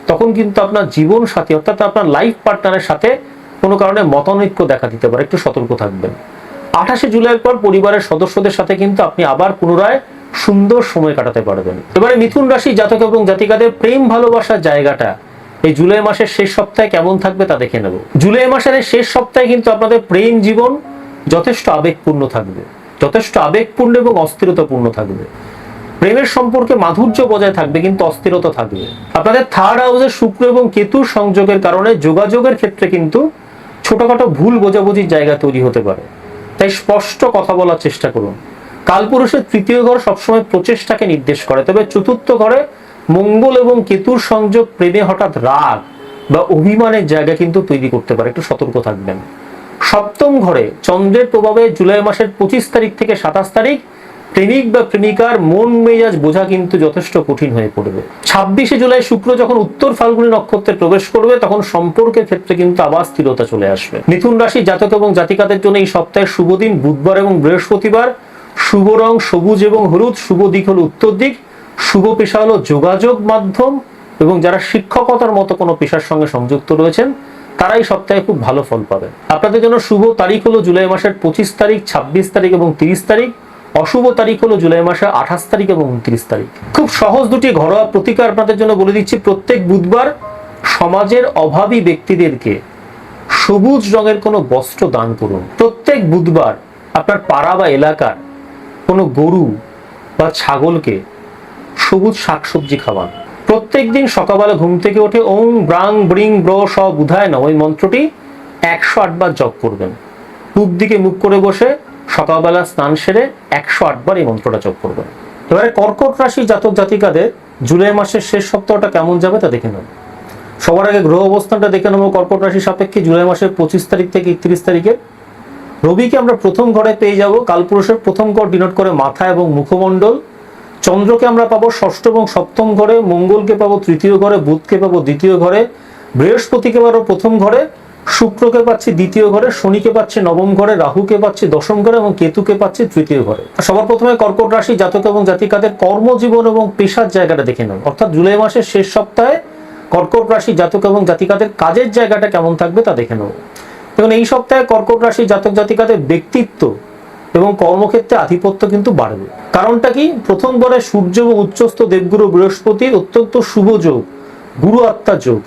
তখন কিন্তু আপনার জীবন সাথী অর্থাৎ আপনার লাইফ পার্টনারের সাথে কোনো কারণে মতানৈক্য দেখা দিতে পারে, একটু সতর্ক থাকবেন। 28 জুলাইয়ের পর পরিবারের সদস্যদের সাথে কিন্তু আপনি আবার পুনরায় সুন্দর সময় কাটাতে পারবেন। এবারে মিথুন রাশি জাতক এবং জাতিকাদের প্রেম ভালোবাসার জায়গাটা এই জুলাই মাসের শেষ সপ্তাহে কেমন থাকবে তা দেখে নেব। জুলাই মাসের এই শেষ সপ্তাহে কিন্তু আপনাদের প্রেম জীবন যথেষ্ট আবেগপূর্ণ থাকবে, যথেষ্ট আবেগপূর্ণ এবং অস্থিরতাপূর্ণ থাকবে। প্রেমের সম্পর্কে মাধুর্য বজায় থাকবে কিন্তু অস্থিরতা থাকবে। আপনাদের থার্ড হাউসে শুক্র এবং কেতুর সংযোগের কারণে যোগাযোগের ক্ষেত্রে কিন্তু ছোটখাটো ভুল বোঝাবুঝির জায়গা তৈরি হতে পারে, তাই স্পষ্ট কথা বলার চেষ্টা করুন। কালপুরুষের তৃতীয় ঘর সবসময় প্রচেষ্টাকে নির্দেশ করে, তবে চতুর্থ ঘরে মঙ্গল এবং কেতুর সংযোগ প্রেমে হঠাৎ রাগ বা অভিমানের জায়গা কিন্তু তৈরি করতে পারে, একটু সতর্ক থাকবেন। সপ্তম ঘরে চন্দ্রের প্রভাবে জুলাই মাসের 25 তারিখ থেকে 27 তারিখ প্রেমিক বা প্রেমিকার মন মেজাজ বোঝা কিন্তু যথেষ্ট কঠিন হয়ে পড়বে। 26 জুলাই শুক্র যখন উত্তর ফাল্গুনী নক্ষত্রে প্রবেশ করবে তখন সম্পর্কের ক্ষেত্রে কিন্তু আবার স্থিরতা চলে আসবে। মিথুন রাশি জাতক এবং জাতিকাদের জন্য এই সপ্তাহের শুভ দিন বুধবার এবং বৃহস্পতিবার। শুভ রং সবুজ এবং হলুদ, শুভ দিক হলো উত্তর দিক, শুভ পেশা হলো যোগাযোগ মাধ্যম এবং যারা শিক্ষকতার মতো কোনো পেশার সঙ্গে সংযুক্ত রয়েছেন তারা এই সপ্তাহে খুব ভালো ফল পাবেন। আপনাদের জন্য শুভ তারিখ হলো জুলাই মাসের 25 তারিখ, 26 তারিখ এবং 30 তারিখ। অশুভ তারিখ হলো জুলাই মাসের 28 তারিখ এবং 29 তারিখ। খুব সহজ দুটি ঘরোয়া প্রতিকার আপনাদের জন্য বলে দিচ্ছি। প্রত্যেক বুধবার সমাজের অভাবী ব্যক্তিদেরকে সবুজ রঙের কোনো বস্ত্র দান করুন। প্রত্যেক বুধবার আপনার পাড়া বা এলাকার কোনো গরু বা ছাগলকে সবুজ শাকসবজি খাওয়ান। প্রত্যেক প্রত্যেকদিন সকালবেলা ঘুম থেকে উঠে ওং ব্রাং ব্রিং ব্র স বুধায় নমঃ ওই মন্ত্রটি 108 বার জপ করবেন। পূব দিকে মুখ করে বসে সকালবেলা স্নান সেরে 108 বার এই মন্ত্রটা জপ করবেন। এবারে কর্কট রাশি জাতক জাতিকাদের জুলাই মাসের শেষ সপ্তাহটা কেমন যাবে তা দেখে নেব। সবার আগে গ্রহ অবস্থানটা দেখে নেব কর্কট রাশি সাপেক্ষে জুলাই মাসের 25 তারিখ থেকে 31 তারিখে। রবিকে আমরা প্রথম ঘরে পেয়ে যাব, কালপুরুষের প্রথম ঘর ডিনোট করে মাথা এবং মুখমণ্ডল। চন্দ্রকে আমরা পাবো ষষ্ঠ এবং সপ্তম ঘরে, মঙ্গলকে পাবো তৃতীয় ঘরে, বুধকে পাবো দ্বিতীয় ঘরে, বৃহস্পতিকে পাবো প্রথম ঘরে, শুক্রকে পাচ্ছি দ্বিতীয় ঘরে, শনিকে পাচ্ছি নবম ঘরে, রাহুকে পাচ্ছি দশম ঘরে এবং কেতুকে পাচ্ছি তৃতীয় ঘরে। সবার প্রথমে কর্কট রাশি জাতক এবং জাতিকাদের কর্মজীবন এবং পেশার জায়গাটা দেখে নেব। অর্থাৎ জুলাই মাসের শেষ সপ্তাহে কর্কট রাশি জাতক এবং জাতিকাদের কাজের জায়গাটা কেমন থাকবে তা দেখে নেব। দেখুন, এই সপ্তাহে কর্কট রাশি জাতক জাতিকাদের ব্যক্তিত্ব এবং কর্মক্ষেত্রে আধিপত্য কিন্তু বাড়বে। কারণটা কি? প্রথম ঘরে সূর্য এবং উচ্চস্থ দেবগুরু বৃহস্পতি অত্যন্ত শুভ যোগ, গুরু আত্মা যোগ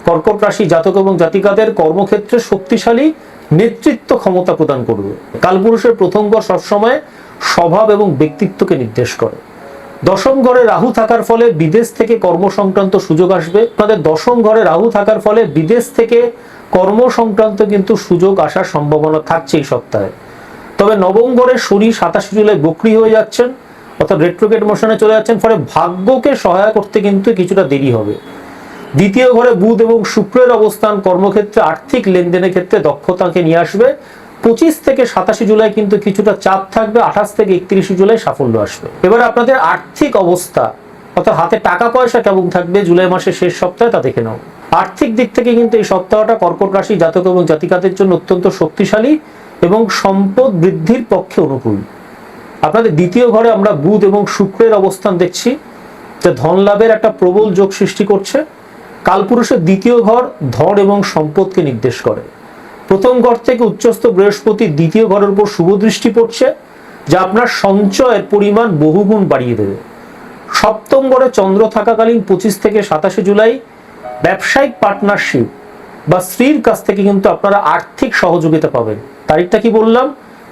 কর্কট রাশি জাতক এবং জাতিকাদের কর্মক্ষেত্রে শক্তিশালী নেতৃত্ব ক্ষমতা প্রদান করবে। কালপুরুষের প্রথম ঘর সবসময় স্বভাব এবং ব্যক্তিত্বকে নির্দেশ করে। দশম ঘরে রাহু থাকার ফলে বিদেশ থেকে কর্ম সংক্রান্ত সুযোগ আসবে। আপনাদের দশম ঘরে রাহু থাকার ফলে বিদেশ থেকে কর্ম সংক্রান্ত কিন্তু সুযোগ আসার সম্ভাবনা থাকছে এই সপ্তাহে। তবে নবম ঘরে শনি 27 জুলাই বক্রী হয়ে যাচ্ছেন, অর্থাৎ রেট্রোগ্রেড মোশনে চলে যাচ্ছেন, ফলে ভাগ্যকে সহায়তা করতে কিন্তু কিছুটা দেরি হবে। দ্বিতীয় ঘরে বুধ এবং শুক্রের অবস্থান কর্মক্ষেত্রে আর্থিক লেনদেনের ক্ষেত্রে দক্ষতাকে নিয়ে আসবে। 25 থেকে 27 জুলাই কিন্তু কিছুটা চাপ থাকবে, 28 থেকে 31 জুলাই সাফল্য আসবে। এবার আপনাদের আর্থিক অবস্থা অর্থাৎ হাতে টাকা পয়সা কেমন থাকবে জুলাই মাসের শেষ সপ্তাহে তা দেখে নাও। আর্থিক দিক থেকে কিন্তু এই সপ্তাহটা কর্কট রাশি জাতক এবং জাতিকাদের জন্য অত্যন্ত শক্তিশালী এবং সম্পদ বৃদ্ধির পক্ষে অনুকূল। আপনাদের দ্বিতীয় ঘরে আমরা বুধ এবং শুক্রের অবস্থান দেখছি, যা ধন লাভের একটা প্রবল যোগ সৃষ্টি করছে। কালপুরুষের দ্বিতীয় ঘর ধন এবং সম্পদকে নির্দেশ করে। প্রথম ঘর থেকে উচ্চস্থ বৃহস্পতি দ্বিতীয় ঘরের উপর শুভ দৃষ্টি পড়ছে, যা আপনার সঞ্চয়ের পরিমাণ বহুগুণ বাড়িয়ে দেবে। সপ্তম ঘরে চন্দ্র থাকাকালীন 25 থেকে 27 জুলাই ব্যবসায়িক পার্টনারশিপ বা স্ত্রীর কাছ থেকে কিন্তু আপনারা আর্থিক সহযোগিতা পাবেন। তারিখটা কি বললাম?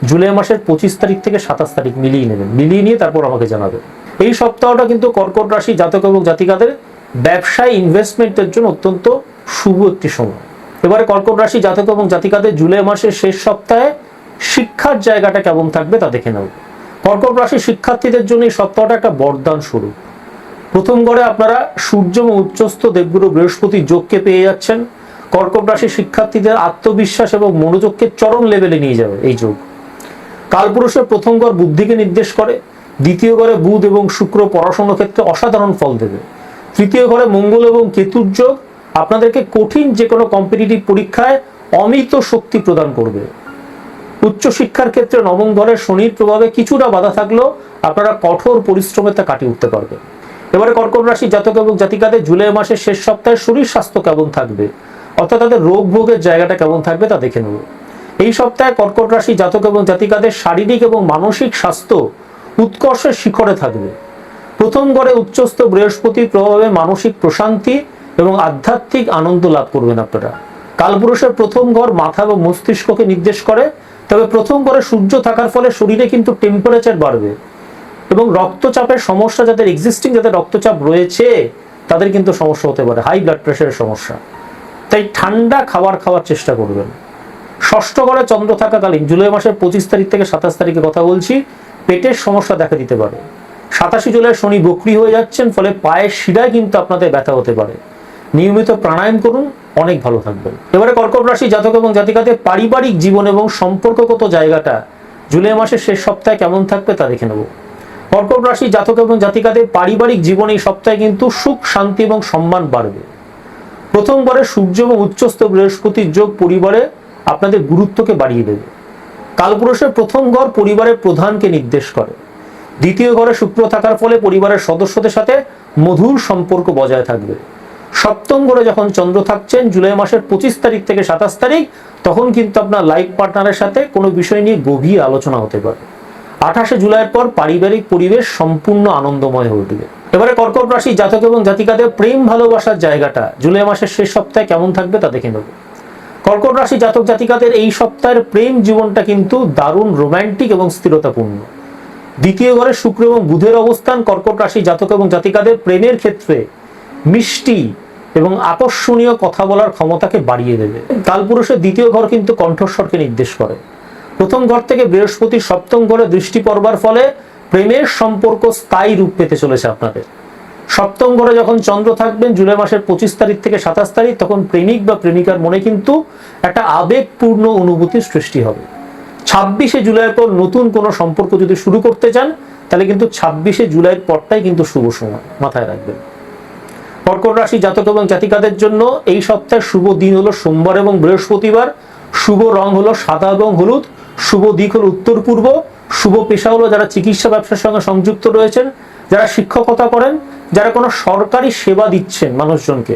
জুলাই মাসের 25 তারিখ থেকে 27 তারিখ মিলিয়ে নেবেন, মিলিয়ে নিয়ে তারপর আমাকে জানাবেন। এই সপ্তাহটা কিন্তু কর্কট রাশি জাতক এবং জাতিকাদের ব্যবসায় ইনভেস্টমেন্টের জন্য অত্যন্ত শুভ একটি সময়। এবারে কর্কট রাশি জাতক এবং জাতিকাদের জুলাই মাসের শেষ সপ্তাহে শিক্ষার জায়গাটা কেমন থাকবে তা দেখে নেব। কর্কট রাশি শিক্ষার্থীদের জন্য এই সপ্তাহটা একটা বরদান স্বরূপ। প্রথম ঘরে আপনারা সূর্য এবং উচ্চস্থ দেবগুরু বৃহস্পতি যোগকে পেয়ে যাচ্ছেন। কর্কট রাশি শিক্ষার্থীদের আত্মবিশ্বাস এবং মনোযোগকে চরম লেভেলে নিয়ে যাবে এই যোগ। কালপুরুষের প্রথম ঘর বুদ্ধিকে নির্দেশ করে। দ্বিতীয় ঘরে বুধ এবং শুক্র পড়াশোনার ক্ষেত্রে অসাধারণ ফল দেবে। তৃতীয় ঘরে মঙ্গল এবং কেতুর যোগ আপনাদেরকে কঠিন যে কোনো কম্পিটিটিভ পরীক্ষায় অমিত শক্তি প্রদান করবে। উচ্চশিক্ষার ক্ষেত্রে নবম ঘরের শনির প্রভাবে কিছুটা বাধা থাকলেও আপনারা কঠোর পরিশ্রমে তা কাটিয়ে উঠতে পারবেন। এবারে কর্কট রাশি জাতক এবং জাতিকাদের জুলাই মাসের শেষ সপ্তাহে শরীর স্বাস্থ্য কেমন থাকবে, অর্থাৎ তাদের রোগ ভোগের জায়গাটা কেমন থাকবে তা দেখে নেব। এই সপ্তাহে কর্কট রাশি জাতক এবং জাতিকাদের শারীরিক এবং মানসিক স্বাস্থ্য উৎকর্ষের শিখরে থাকবে। প্রথম ঘরে উচ্চস্থ বৃহস্পতির প্রভাবে মানসিক প্রশান্তি এবং আধ্যাত্মিক আনন্দ লাভ করবেন আপনারা। কালপুরুষের প্রথম ঘর মাথা এবং মস্তিষ্ককে নির্দেশ করে। তবে প্রথম ঘরে সূর্য থাকার ফলে শরীরে কিন্তু টেম্পারেচার বাড়বে এবং রক্তচাপের সমস্যা, যাদের যাদের রক্তচাপ রয়েছে তাদের কিন্তু সমস্যা হতে পারে, হাই ব্লাড প্রেশারের সমস্যা। তাই ঠান্ডা খাবার খাওয়ার চেষ্টা করবেন। ষষ্ঠ ঘরে চন্দ্র থাকাকালীন জুলাই মাসের 25 তারিখ থেকে 27 তারিখে কথা বলছি, পেটের সমস্যা দেখা দিতে পারে। 27 জুলাই শনি বক্রী হয়ে যাচ্ছেন, ফলে পায়ের শিরায় কিন্তু আপনাদের ব্যথা হতে পারে। নিয়মিত প্রাণায়াম করুন, অনেক ভালো থাকবেন। এবারে কর্কট রাশি জাতক এবং জাতিকাদের পারিবারিক জীবন এবং সম্পর্কগত জায়গাটা জুলাই মাসের শেষ সপ্তাহে কেমন থাকবে তা দেখে নেব। কর্কট রাশি জাতক এবং জাতিকাদের পারিবারিক জীবন এই সপ্তাহে কিন্তু সুখ শান্তি এবং সম্মান বাড়বে। প্রথম ঘরে সূর্য এবং উচ্চস্থ বৃহস্পতির যোগ পরিবারে আপনাদের গুরুত্বকে বাড়িয়ে দেবে। কালপুরুষের প্রথম ঘর পরিবারের প্রধানকে নির্দেশ করে। দ্বিতীয় ঘরে শুক্র থাকার ফলে পরিবারের সদস্যদের সাথে মধুর সম্পর্ক বজায় থাকবে। সপ্তম ঘরে যখন চন্দ্র থাকছেন জুলাই মাসের 25 তারিখ থেকে 27 তারিখ, তখন কিন্তু আপনার লাইফ পার্টনারের সাথে কোনো বিষয় নিয়ে গভীর আলোচনা হতে পারে। 28 জুলাইয়ের পর পারিবারিক পরিবেশ সম্পূর্ণ আনন্দময় হয়ে উঠবে। এবারে কর্কট রাশি জাতক এবং জাতিকাদের প্রেম ভালোবাসার জায়গাটা জুলাই মাসের শেষ সপ্তাহে কেমন থাকবে তা দেখে নেব। কর্কট রাশি জাতক জাতিকাদের এই সপ্তাহের প্রেম জীবনটা কিন্তু দারুণ রোমান্টিক এবং স্থিরতাপূর্ণ। দ্বিতীয় ঘরে শুক্র এবং বুধের অবস্থান কর্কট রাশি জাতক এবং জাতিকাদের প্রেমের ক্ষেত্রে মিষ্টি এবং আকর্ষণীয় কথা বলার ক্ষমতাকে বাড়িয়ে দেবে। কালপুরুষের দ্বিতীয় ঘর কিন্তু কণ্ঠস্বরকে নির্দেশ করে। প্রথম ঘর থেকে বৃহস্পতি সপ্তম ঘরে দৃষ্টি পড়বার ফলে প্রেমের সম্পর্ক স্থায়ী রূপ পেতে চলেছে আপনাদের। সপ্তম ঘরে যখন চন্দ্র থাকবেন জুলাই মাসের 25 তারিখ থেকে 27 তারিখ, তখন প্রেমিক বা প্রেমিকার মনে কিন্তু একটা আবেগপূর্ণ অনুভূতির সৃষ্টি হবে। 26শে জুলাইয়ের পর নতুন কোনো সম্পর্ক যদি শুরু করতে চান তাহলে কিন্তু 26শে জুলাইয়ের পরটাই কিন্তু শুভ সময়, মাথায় রাখবেন। কর্কট রাশি জাতক এবং জাতিকাদের জন্য এই সপ্তাহের শুভ দিন হলো সোমবার এবং বৃহস্পতিবার। শুভ রং হলো সাদা এবং হলুদ। শুভ দিক হলো উত্তর পূর্ব। শুভ পেশা হলো যারা চিকিৎসা ব্যবসার সঙ্গে সংযুক্ত রয়েছেন, যারা শিক্ষকতা করেন, যারা কোনো সরকারি সেবা দিচ্ছেন মানুষজনকে,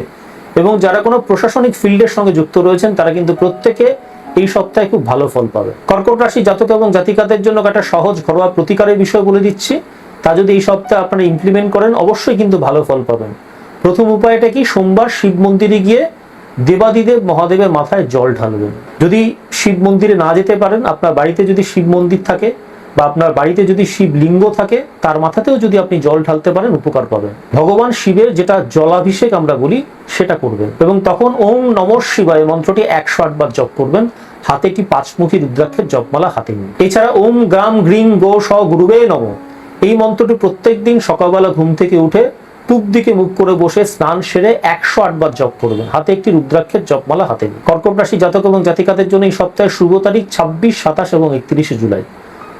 এবং যারা কোনো প্রশাসনিক ফিল্ডের সঙ্গে যুক্ত রয়েছেন, তারা কিন্তু প্রত্যেকে এই সপ্তাহে খুব ভালো ফল পাবে। কর্কট রাশি জাতক এবং জাতিকাদের জন্য একটা সহজ ঘরোয়া প্রতিকারের বিষয় বলে দিচ্ছি, তা যদি এই সপ্তাহে আপনারা ইমপ্লিমেন্ট করেন অবশ্যই কিন্তু ভালো ফল পাবেন। প্রথম উপায়টা কি, সোমবার শিব মন্দিরে গিয়ে দেবাদিদেব মহাদেবের মাথায় জল ঢালবেন। যদি শিব মন্দিরে না যেতে পারেন, আপনার বাড়িতে যদি শিব মন্দির থাকে বা আপনার বাড়িতে যদি শিবলিঙ্গ থাকে, তার মাথাতেও যদি আপনি জল ঢালতে পারেন উপকার পাবেন। ভগবান শিবের যেটা জলাভিষেক আমরা বলি সেটা করবেন, এবং তখন ওম নমঃ শিবায় মন্ত্রটি 108 বার জপ করবেন। হাতে একটি 5মুখী রুদ্রাক্ষের জপমালা হাতে নিন। এছাড়া ওম গ্রাম গ্রিং গো স গুরুবে নমঃ এই মন্ত্রটি প্রত্যেক দিন সকালবেলা ঘুম থেকে উঠে পূব দিকে মুখ করে বসে স্নান সেরে 108 বার জপ করবেন। হাতে একটি রুদ্রাক্ষের জপমালা হাতে নিন। কর্কট রাশি জাতক এবং জাতিকাদের জন্য এই সপ্তাহের শুভ তারিখ 26, 27 এবং 31শে জুলাই।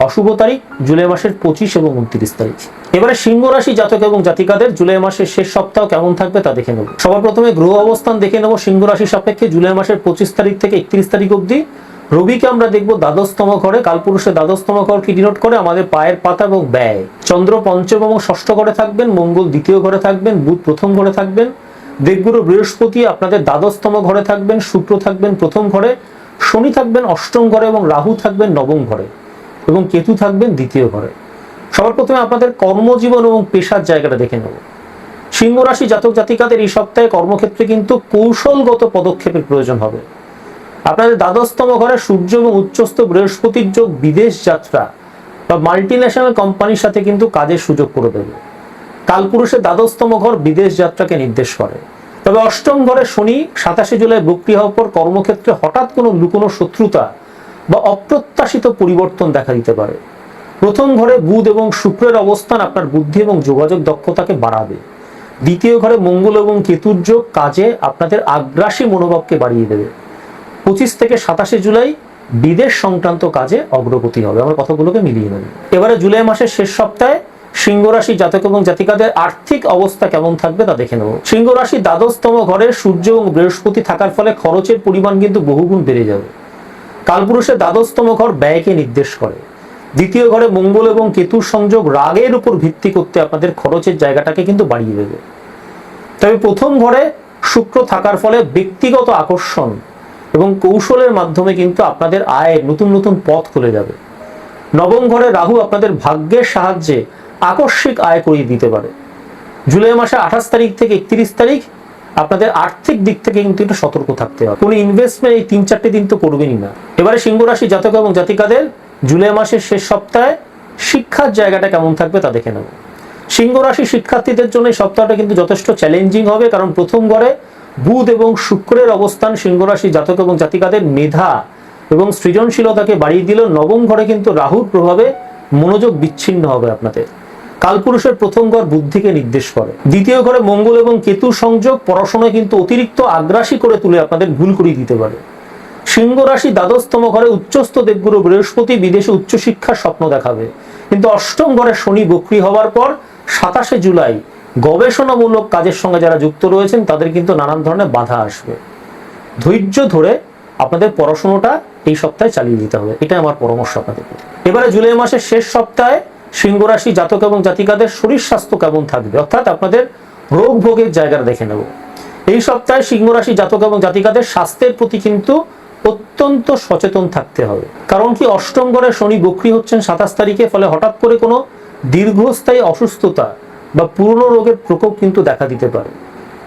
অশুভ তারিখ জুলাই মাসের 25 এবং 29 তারিখ। এবারে সিংহ রাশি জাতক এবং জাতিকাদের জুলাই মাসের শেষ সপ্তাহ কেমন থাকবে তা দেখে নেব। সবার প্রথমে গ্রহ অবস্থান দেখে নেব। সিংহ রাশি সাপেক্ষে জুলাই মাসের 25 তারিখ থেকে 31 তারিখ অবধি রবিকে আমরা দেখব দ্বাদশতম ঘরে। কালপুরুষের দ্বাদশতম ঘর কি ডিনোট করে? আমাদের পায়ের পাতা এবং ব্যয়। চন্দ্র পঞ্চম এবং ষষ্ঠ ঘরে থাকবেন, মঙ্গল দ্বিতীয় ঘরে থাকবেন, বুধ প্রথম ঘরে থাকবেন, দেবগুরু বৃহস্পতি আপনাদের দ্বাদশতম ঘরে থাকবেন, শুক্র থাকবেন প্রথম ঘরে, শনি থাকবেন অষ্টম ঘরে এবং রাহু থাকবেন নবম ঘরে, এবং কেতু থাকবেন দ্বিতীয় ঘরে। সবার প্রথমে আপনাদের কর্মজীবন এবং পেশার জায়গাটা দেখে নেব। সিংহ রাশি জাতক জাতিকাদের এই সপ্তাহে কর্মক্ষেত্রে কিন্তু কৌশলগত পদক্ষেপের প্রয়োজন হবে। আপনাদের দ্বাদশতম ঘরে সূর্য এবং উচ্চস্থ বৃহস্পতির যোগ বিদেশ যাত্রা বা মাল্টিন্যাশনাল কোম্পানির সাথে কিন্তু কাজের সুযোগ করে দেবে। কালপুরুষের দ্বাদশতম ঘর বিদেশ যাত্রাকে নির্দেশ করে। তবে অষ্টম ঘরে শনি 27শে জুলাই বক্রী হওয়ার পর কর্মক্ষেত্রে হঠাৎ কোনো লুকোনো শত্রুতা বা অপ্রত্যাশিত পরিবর্তন দেখা দিতে পারে। প্রথম ঘরে বুধ এবং শুক্রের অবস্থান আপনার বুদ্ধি এবং যোগাযোগ দক্ষতাকে বাড়াবে। দ্বিতীয় ঘরে মঙ্গল এবং কেতুর যোগ কাজে আপনাদের আগ্রাসী মনোভাবকে বাড়িয়ে দেবে। 25 থেকে 27শে জুলাই বিদেশ সংক্রান্ত কাজে অগ্রগতি হবে। আমরা কথাগুলোকে মিলিয়ে নেব। এবারে জুলাই মাসের শেষ সপ্তাহে সিংহ রাশি জাতক এবং জাতিকাদের আর্থিক অবস্থা কেমন থাকবে তা দেখে নেব। সিংহ রাশি দ্বাদশতম ঘরে সূর্য এবং বৃহস্পতি থাকার ফলে খরচের পরিমাণ কিন্তু বহুগুণ বেড়ে যাবে। কালপুরুষের দ্বাদশতম ঘর ব্যয়কে নির্দেশ করে। দ্বিতীয় ঘরে মঙ্গল এবং কেতুর সংযোগ রাগের উপর ভিত্তি করতে আপনাদের খরচের জায়গাটাকে কিন্তু বাড়িয়ে দেবে। তবে প্রথম ঘরে শুক্র থাকার ফলে ব্যক্তিগত আকর্ষণ এবং কৌশলের মাধ্যমে কিন্তু আপনাদের আয়ের নতুন নতুন পথ খুলে যাবে। নবম ঘরে রাহু আপনাদের ভাগ্যের সাহায্যে আকস্মিক আয় করিয়ে দিতে পারে। জুলাই মাসে 28 তারিখ থেকে 31 তারিখ আপনাদের আর্থিক দিক থেকে কিন্তু একটু সতর্ক থাকতে হবে। কোনো ইনভেস্টমেন্ট এই 3-4 দিন তো করবেনই না। এবারে সিংহ রাশি জাতক এবং জাতিকাদের জুলাই মাসের শেষ সপ্তাহে শিক্ষার জায়গাটা কেমন থাকবে তা দেখে নেব। সিংহ রাশি শিক্ষার্থীদের জন্য এই সপ্তাহটা কিন্তু যথেষ্ট চ্যালেঞ্জিং হবে, কারণ প্রথম ঘরে বুধ এবং শুক্রের অবস্থান সিংহ রাশি জাতক এবং জাতিকাদের মেধা এবং সৃজনশীলতাকে বাড়িয়ে দিল। নবম ঘরে কিন্তু রাহুর প্রভাবে মনোযোগ বিচ্ছিন্ন হবে আপনাদের। কালপুরুষের প্রথম ঘর বুদ্ধিকে নির্দেশ করে। দ্বিতীয় ঘরে মঙ্গল এবং কেতুর সংযোগ পড়াশোনায় কিন্তু অতিরিক্ত আগ্রাসী করে তুলে আপনাদের ভুল করিয়ে দিতে পারে। সিংহ রাশি দ্বাদশতম ঘরে উচ্চস্থ দেবগুরু বৃহস্পতি বিদেশে উচ্চশিক্ষার স্বপ্ন দেখাবে। কিন্তু অষ্টম ঘরে শনি বক্রী হওয়ার পর 27শে জুলাই গবেষণামূলক কাজের সঙ্গে যারা যুক্ত রয়েছেন তাদের কিন্তু নানান ধরনের বাধা আসবে। ধৈর্য ধরে আপনাদের পড়াশোনাটা এই সপ্তাহে চালিয়ে দিতে হবে, এটা আমার পরামর্শ আপনাদের। এবারে জুলাই মাসের শেষ সপ্তাহে সিংহ রাশি জাতক এবং জাতিকাদের শরীর স্বাস্থ্য কেমন থাকবে, অর্থাৎ আপনাদের রোগ ভোগের জায়গাটা দেখে নেব। এই সপ্তাহে সিংহ রাশি জাতক এবং জাতিকাদের স্বাস্থ্যের প্রতি কিন্তু অত্যন্ত সচেতন থাকতে হবে। কারণ কি, অষ্টম ঘরে শনি বক্রী হচ্ছেন 27 তারিখে, ফলে হঠাৎ করে কোনো দীর্ঘস্থায়ী অসুস্থতা বা পুরনো রোগের প্রকোপ কিন্তু দেখা দিতে পারে।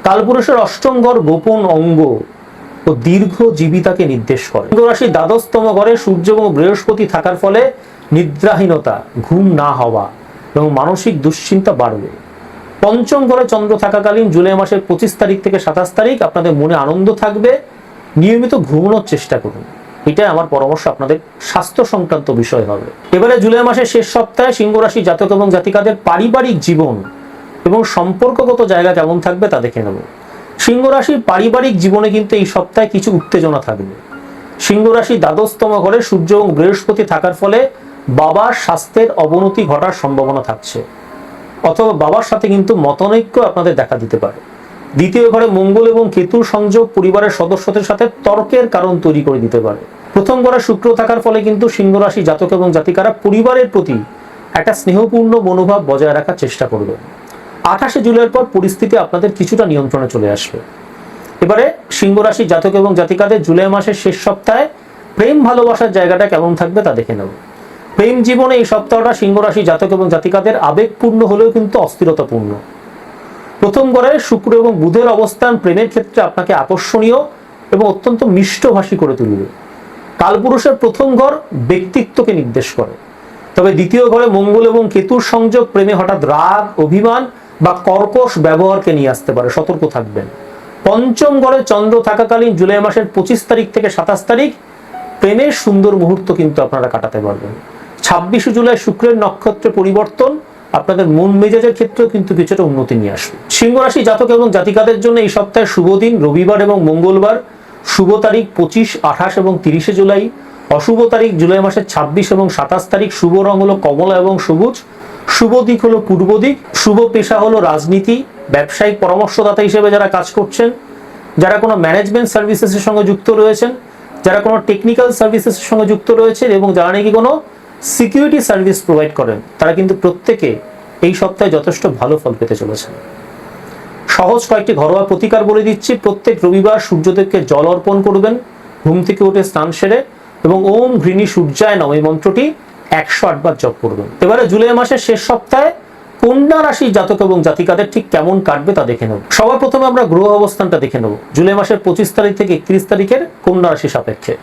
কালপুরুষের অষ্টম ঘর গোপন অঙ্গ ও দীর্ঘ জীবিতাকে নির্দেশ করে। সিংহ রাশির দ্বাদশতম ঘরে সূর্য এবং বৃহস্পতি থাকার ফলে নিদ্রাহীনতা, ঘুম না হওয়া এবং মানসিক দুশ্চিন্তা বাড়বে। পঞ্চম ঘরে চন্দ্র থাকাকালীন জুলাই মাসের 25 তারিখ থেকে 27 তারিখ আপনাদের মনে আনন্দ থাকবে, নিয়মিত ঘুমানোর চেষ্টা করুন। এটাই আমার পরামর্শ আপনাদের স্বাস্থ্য সংক্রান্ত বিষয় হবে। এবারে জুলাই মাসের শেষ সপ্তাহে সিংহ রাশি জাতক এবং জাতিকাদের পারিবারিক জীবন এবং সম্পর্কগত জায়গা কেমন থাকবে তা দেখে নেব। সিংহ রাশির পারিবারিক জীবনে কিন্তু এই সপ্তাহে কিছু উত্তেজনা থাকবে। সিংহ রাশি দ্বাদশতম ঘরে সূর্য এবং বৃহস্পতি থাকার ফলে বাবার স্বাস্থ্যের অবনতি ঘটার সম্ভাবনা থাকছে, অথবা বাবার সাথে কিন্তু মতানৈক্য আপনাদের দেখা দিতে পারে। দ্বিতীয় ঘরে মঙ্গল এবং কেতুর সংযোগ পরিবারের সদস্যদের সাথে তর্কের কারণ তৈরি করে দিতে পারে। প্রথম ঘরে শুক্র থাকার ফলে কিন্তু সিংহ রাশি জাতক এবং জাতিকারা পরিবারের প্রতি একটা স্নেহপূর্ণ মনোভাব বজায় রাখার চেষ্টা করবে। 28শে জুলাইয়ের পর পরিস্থিতি আপনাদের কিছুটা নিয়ন্ত্রণে চলে আসবে। এবারে সিংহ রাশি জাতক এবং জাতিকাদের জুলাই মাসের শেষ সপ্তাহে প্রেম ভালোবাসার জায়গাটা কেমন থাকবে তা দেখে নেব। প্রেম জীবনে এই সপ্তাহটা সিংহ রাশি জাতক এবং জাতিকাদের আবেগপূর্ণ হলেও কিন্তু অস্থিরতাপূর্ণ। প্রথম ঘরে শুক্র এবং বুধের অবস্থান প্রেমের ক্ষেত্রে আপনাকে আকর্ষণীয় এবং অত্যন্ত মিষ্টভাষী করে তুলবে। কালপুরুষের প্রথম ঘর ব্যক্তিত্বকে নির্দেশ করে, তবে দ্বিতীয় ঘরে মঙ্গল এবং কেতুর সংযোগ প্রেমে হঠাৎ রাগ, অভিমান বা কর্কশ ব্যবহারকে নিয়ে আসতে পারে, সতর্ক থাকবেন। পঞ্চম ঘরে চন্দ্র থাকাকালীন জুলাই মাসের 25 তারিখ থেকে 27 তারিখ প্রেমের সুন্দর মুহূর্ত কিন্তু আপনারা কাটাতে পারবেন। 26শে জুলাই শুক্রের নক্ষত্রে পরিবর্তন আপনাদের মন মেজাজের ক্ষেত্রেও কিন্তু কিছুটা উন্নতি নিয়ে আসবে। সিংহ রাশি জাতক এবং জাতিকাদের জন্য এই সপ্তাহে শুভ দিন রবিবার এবং মঙ্গলবার। শুভ তারিখ 25, 28 এবং 30শে জুলাই। অশুভ তারিখ জুলাই মাসের 26 এবং 27 তারিখ। শুভ রং হলো কমলা এবং সবুজ। শুভ দিক হলো পূর্ব দিক। শুভ পেশা হলো রাজনীতি, ব্যবসায়িক পরামর্শদাতা হিসেবে যারা কাজ করছেন, যারা কোনো ম্যানেজমেন্ট সার্ভিসেসের সঙ্গে যুক্ত রয়েছেন, যারা কোনো টেকনিক্যাল সার্ভিসেসের সঙ্গে যুক্ত রয়েছেন এবং যারা নাকি কোনো সিকিউরিটি সার্ভিস প্রোভাইড করেন, তারা কিন্তু প্রত্যেকে এই সপ্তাহে যথেষ্ট ভালো ফল পেতে চলেছেন। সহজ কয়েকটি ঘরোয়া প্রতিকার বলে দিচ্ছি। প্রত্যেক রবিবার সূর্যদেবকে জল অর্পণ করবেন ঘুম থেকে উঠে স্নান সেরে, এবং ওম ঘৃণী সূর্যায় নমঃ এই মন্ত্রটি 108 বার জপ করবেন। এবারে জুলাই মাসের শেষ সপ্তাহে কন্যা রাশির জাতক এবং জাতিকাদের ঠিক কেমন কাটবে তা দেখে নেব। সবার প্রথমে আমরা গ্রহ অবস্থানটা দেখে নেব জুলাই মাসের 25 তারিখ থেকে 31 তারিখের কন্যা রাশি সাপেক্ষে।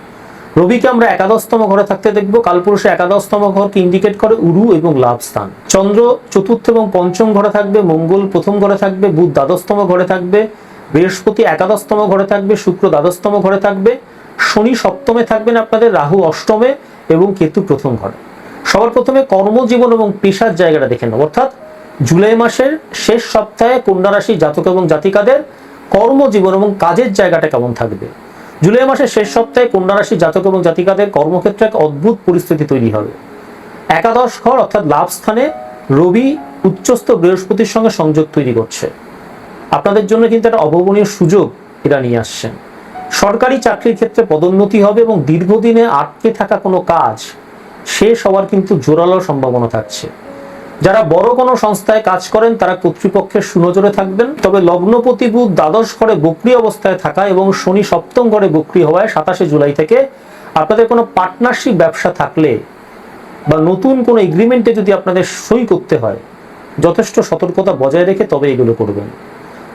রবিকে আমরা একাদশতম ঘরে থাকতে দেখবো। কালপুরুষে একাদশতম ঘরকে ইন্ডিকেট করে উরু এবং লাভ স্থান। চন্দ্র চতুর্থ এবং পঞ্চম ঘরে থাকবে, মঙ্গল প্রথম ঘরে থাকবে, বুধ দ্বাদশতম ঘরে থাকবে, বৃহস্পতি একাদশতম ঘরে থাকবে, শুক্র দ্বাদশতম ঘরে থাকবে, শনি সপ্তমে থাকবেন আপনাদের, রাহু অষ্টমে এবং কেতু প্রথম ঘরে। সবার প্রথমে কর্মজীবন এবং পেশার জায়গাটা দেখে নেব, অর্থাৎ জুলাই মাসের শেষ সপ্তাহে কন্যা রাশি জাতক এবং জাতিকাদের কর্মজীবন এবং কাজের জায়গাটা কেমন থাকবে। জুলাই মাসের শেষ সপ্তাহে কন্যা রাশি জাতক এবং জাতিকাদের কর্মক্ষেত্রে এক অদ্ভুত পরিস্থিতি তৈরি হবে। একাদশ ঘর অর্থাৎ লাভ স্থানে রবি উচ্চস্থ বৃহস্পতির সঙ্গে সংযোগ তৈরি করছে। আপনাদের জন্য কিন্তু একটা অভাবনীয় সুযোগ এরা নিয়ে আসছেন। সরকারি চাকরির ক্ষেত্রে পদোন্নতি হবে এবং দীর্ঘদিনে আটকে থাকা কোনো কাজ শেষ হওয়ার কিন্তু জোরালো সম্ভাবনা থাকছে। যারা বড় কোনো সংস্থায় কাজ করেন তারা কর্তৃপক্ষের সুনজরে থাকবেন। তবে লগ্নপতি বুধ দ্বাদশ ঘরে বক্রী অবস্থায় থাকা এবং শনি সপ্তম ঘরে বক্রী হওয়ায় 27শে জুলাই থেকে আপনাদের কোনো পার্টনারশিপ ব্যবসা থাকলে বা নতুন কোনো এগ্রিমেন্টে যদি আপনাদের সই করতে হয়, যথেষ্ট সতর্কতা বজায় রেখে তবে এগুলো করবেন।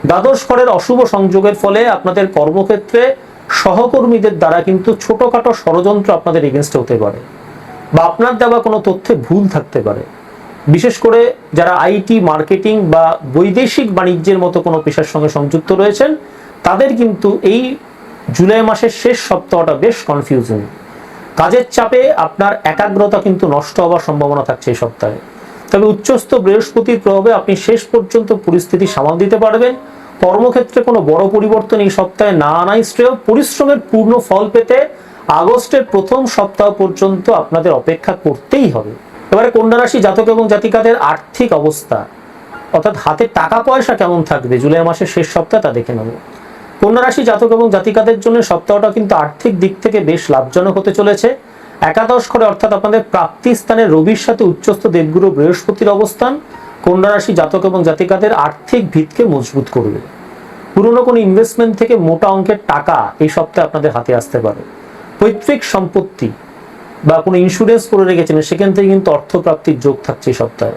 দ্বাদশ ঘরের অশুভ সংযোগের ফলে আপনাদের কর্মক্ষেত্রে সহকর্মীদের দ্বারা কিন্তু ছোটখাটো ষড়যন্ত্র আপনাদের এগেনস্টে হতে পারে, বা আপনার দেওয়া কোনো তথ্যে ভুল থাকতে পারে। বিশেষ করে যারা আইটি, মার্কেটিং বা বৈদেশিক বাণিজ্যের মতো কোনো পেশার সঙ্গে সংযুক্ত রয়েছেন, তাদের কিন্তু এই জুলাই মাসের শেষ সপ্তাহটা বেশ কনফিউজিং। কাজের চাপে আপনার একাগ্রতা কিন্তু নষ্ট হওয়ার সম্ভাবনা থাকছে এই সপ্তাহে। তবে উচ্চস্থ বৃহস্পতির প্রভাবে আপনি শেষ পর্যন্ত পরিস্থিতি সামাল দিতে পারবেন। কর্মক্ষেত্রে কোনো বড় পরিবর্তন এই সপ্তাহে না আনাই শ্রেয়। পরিশ্রমের পূর্ণ ফল পেতে আগস্টের প্রথম সপ্তাহ পর্যন্ত আপনাদের অপেক্ষা করতেই হবে। এবারে কন্যা রাশি জাতক এবং জাতিকাদের আর্থিক অবস্থা অর্থাৎ হাতে টাকা পয়সা কেমন থাকবে জুলাই মাসের শেষ সপ্তাহে তা দেখে নেব। কন্যা রাশি জাতক এবং জাতিকাদের জন্য সপ্তাহটা কিন্তু আর্থিক দিক থেকে বেশ লাভজনক হতে চলেছে। একাদশ ঘরে অর্থাৎ আপনাদের প্রাপ্তি স্থানে রবির সাথে উচ্চস্থ দেবগুরু বৃহস্পতির অবস্থান কন্যা রাশি জাতক এবং জাতিকাদের আর্থিক ভিতকে মজবুত করবে। পুরনো কোনো ইনভেস্টমেন্ট থেকে মোটা অঙ্কের টাকা এই সপ্তাহে আপনাদের হাতে আসতে পারে। পৈতৃক সম্পত্তি বা কোনো ইন্স্যুরেন্স করে রেখেছেন, সেখান থেকে কিন্তু অর্থপ্রাপ্তির যোগ থাকছে এই সপ্তাহে।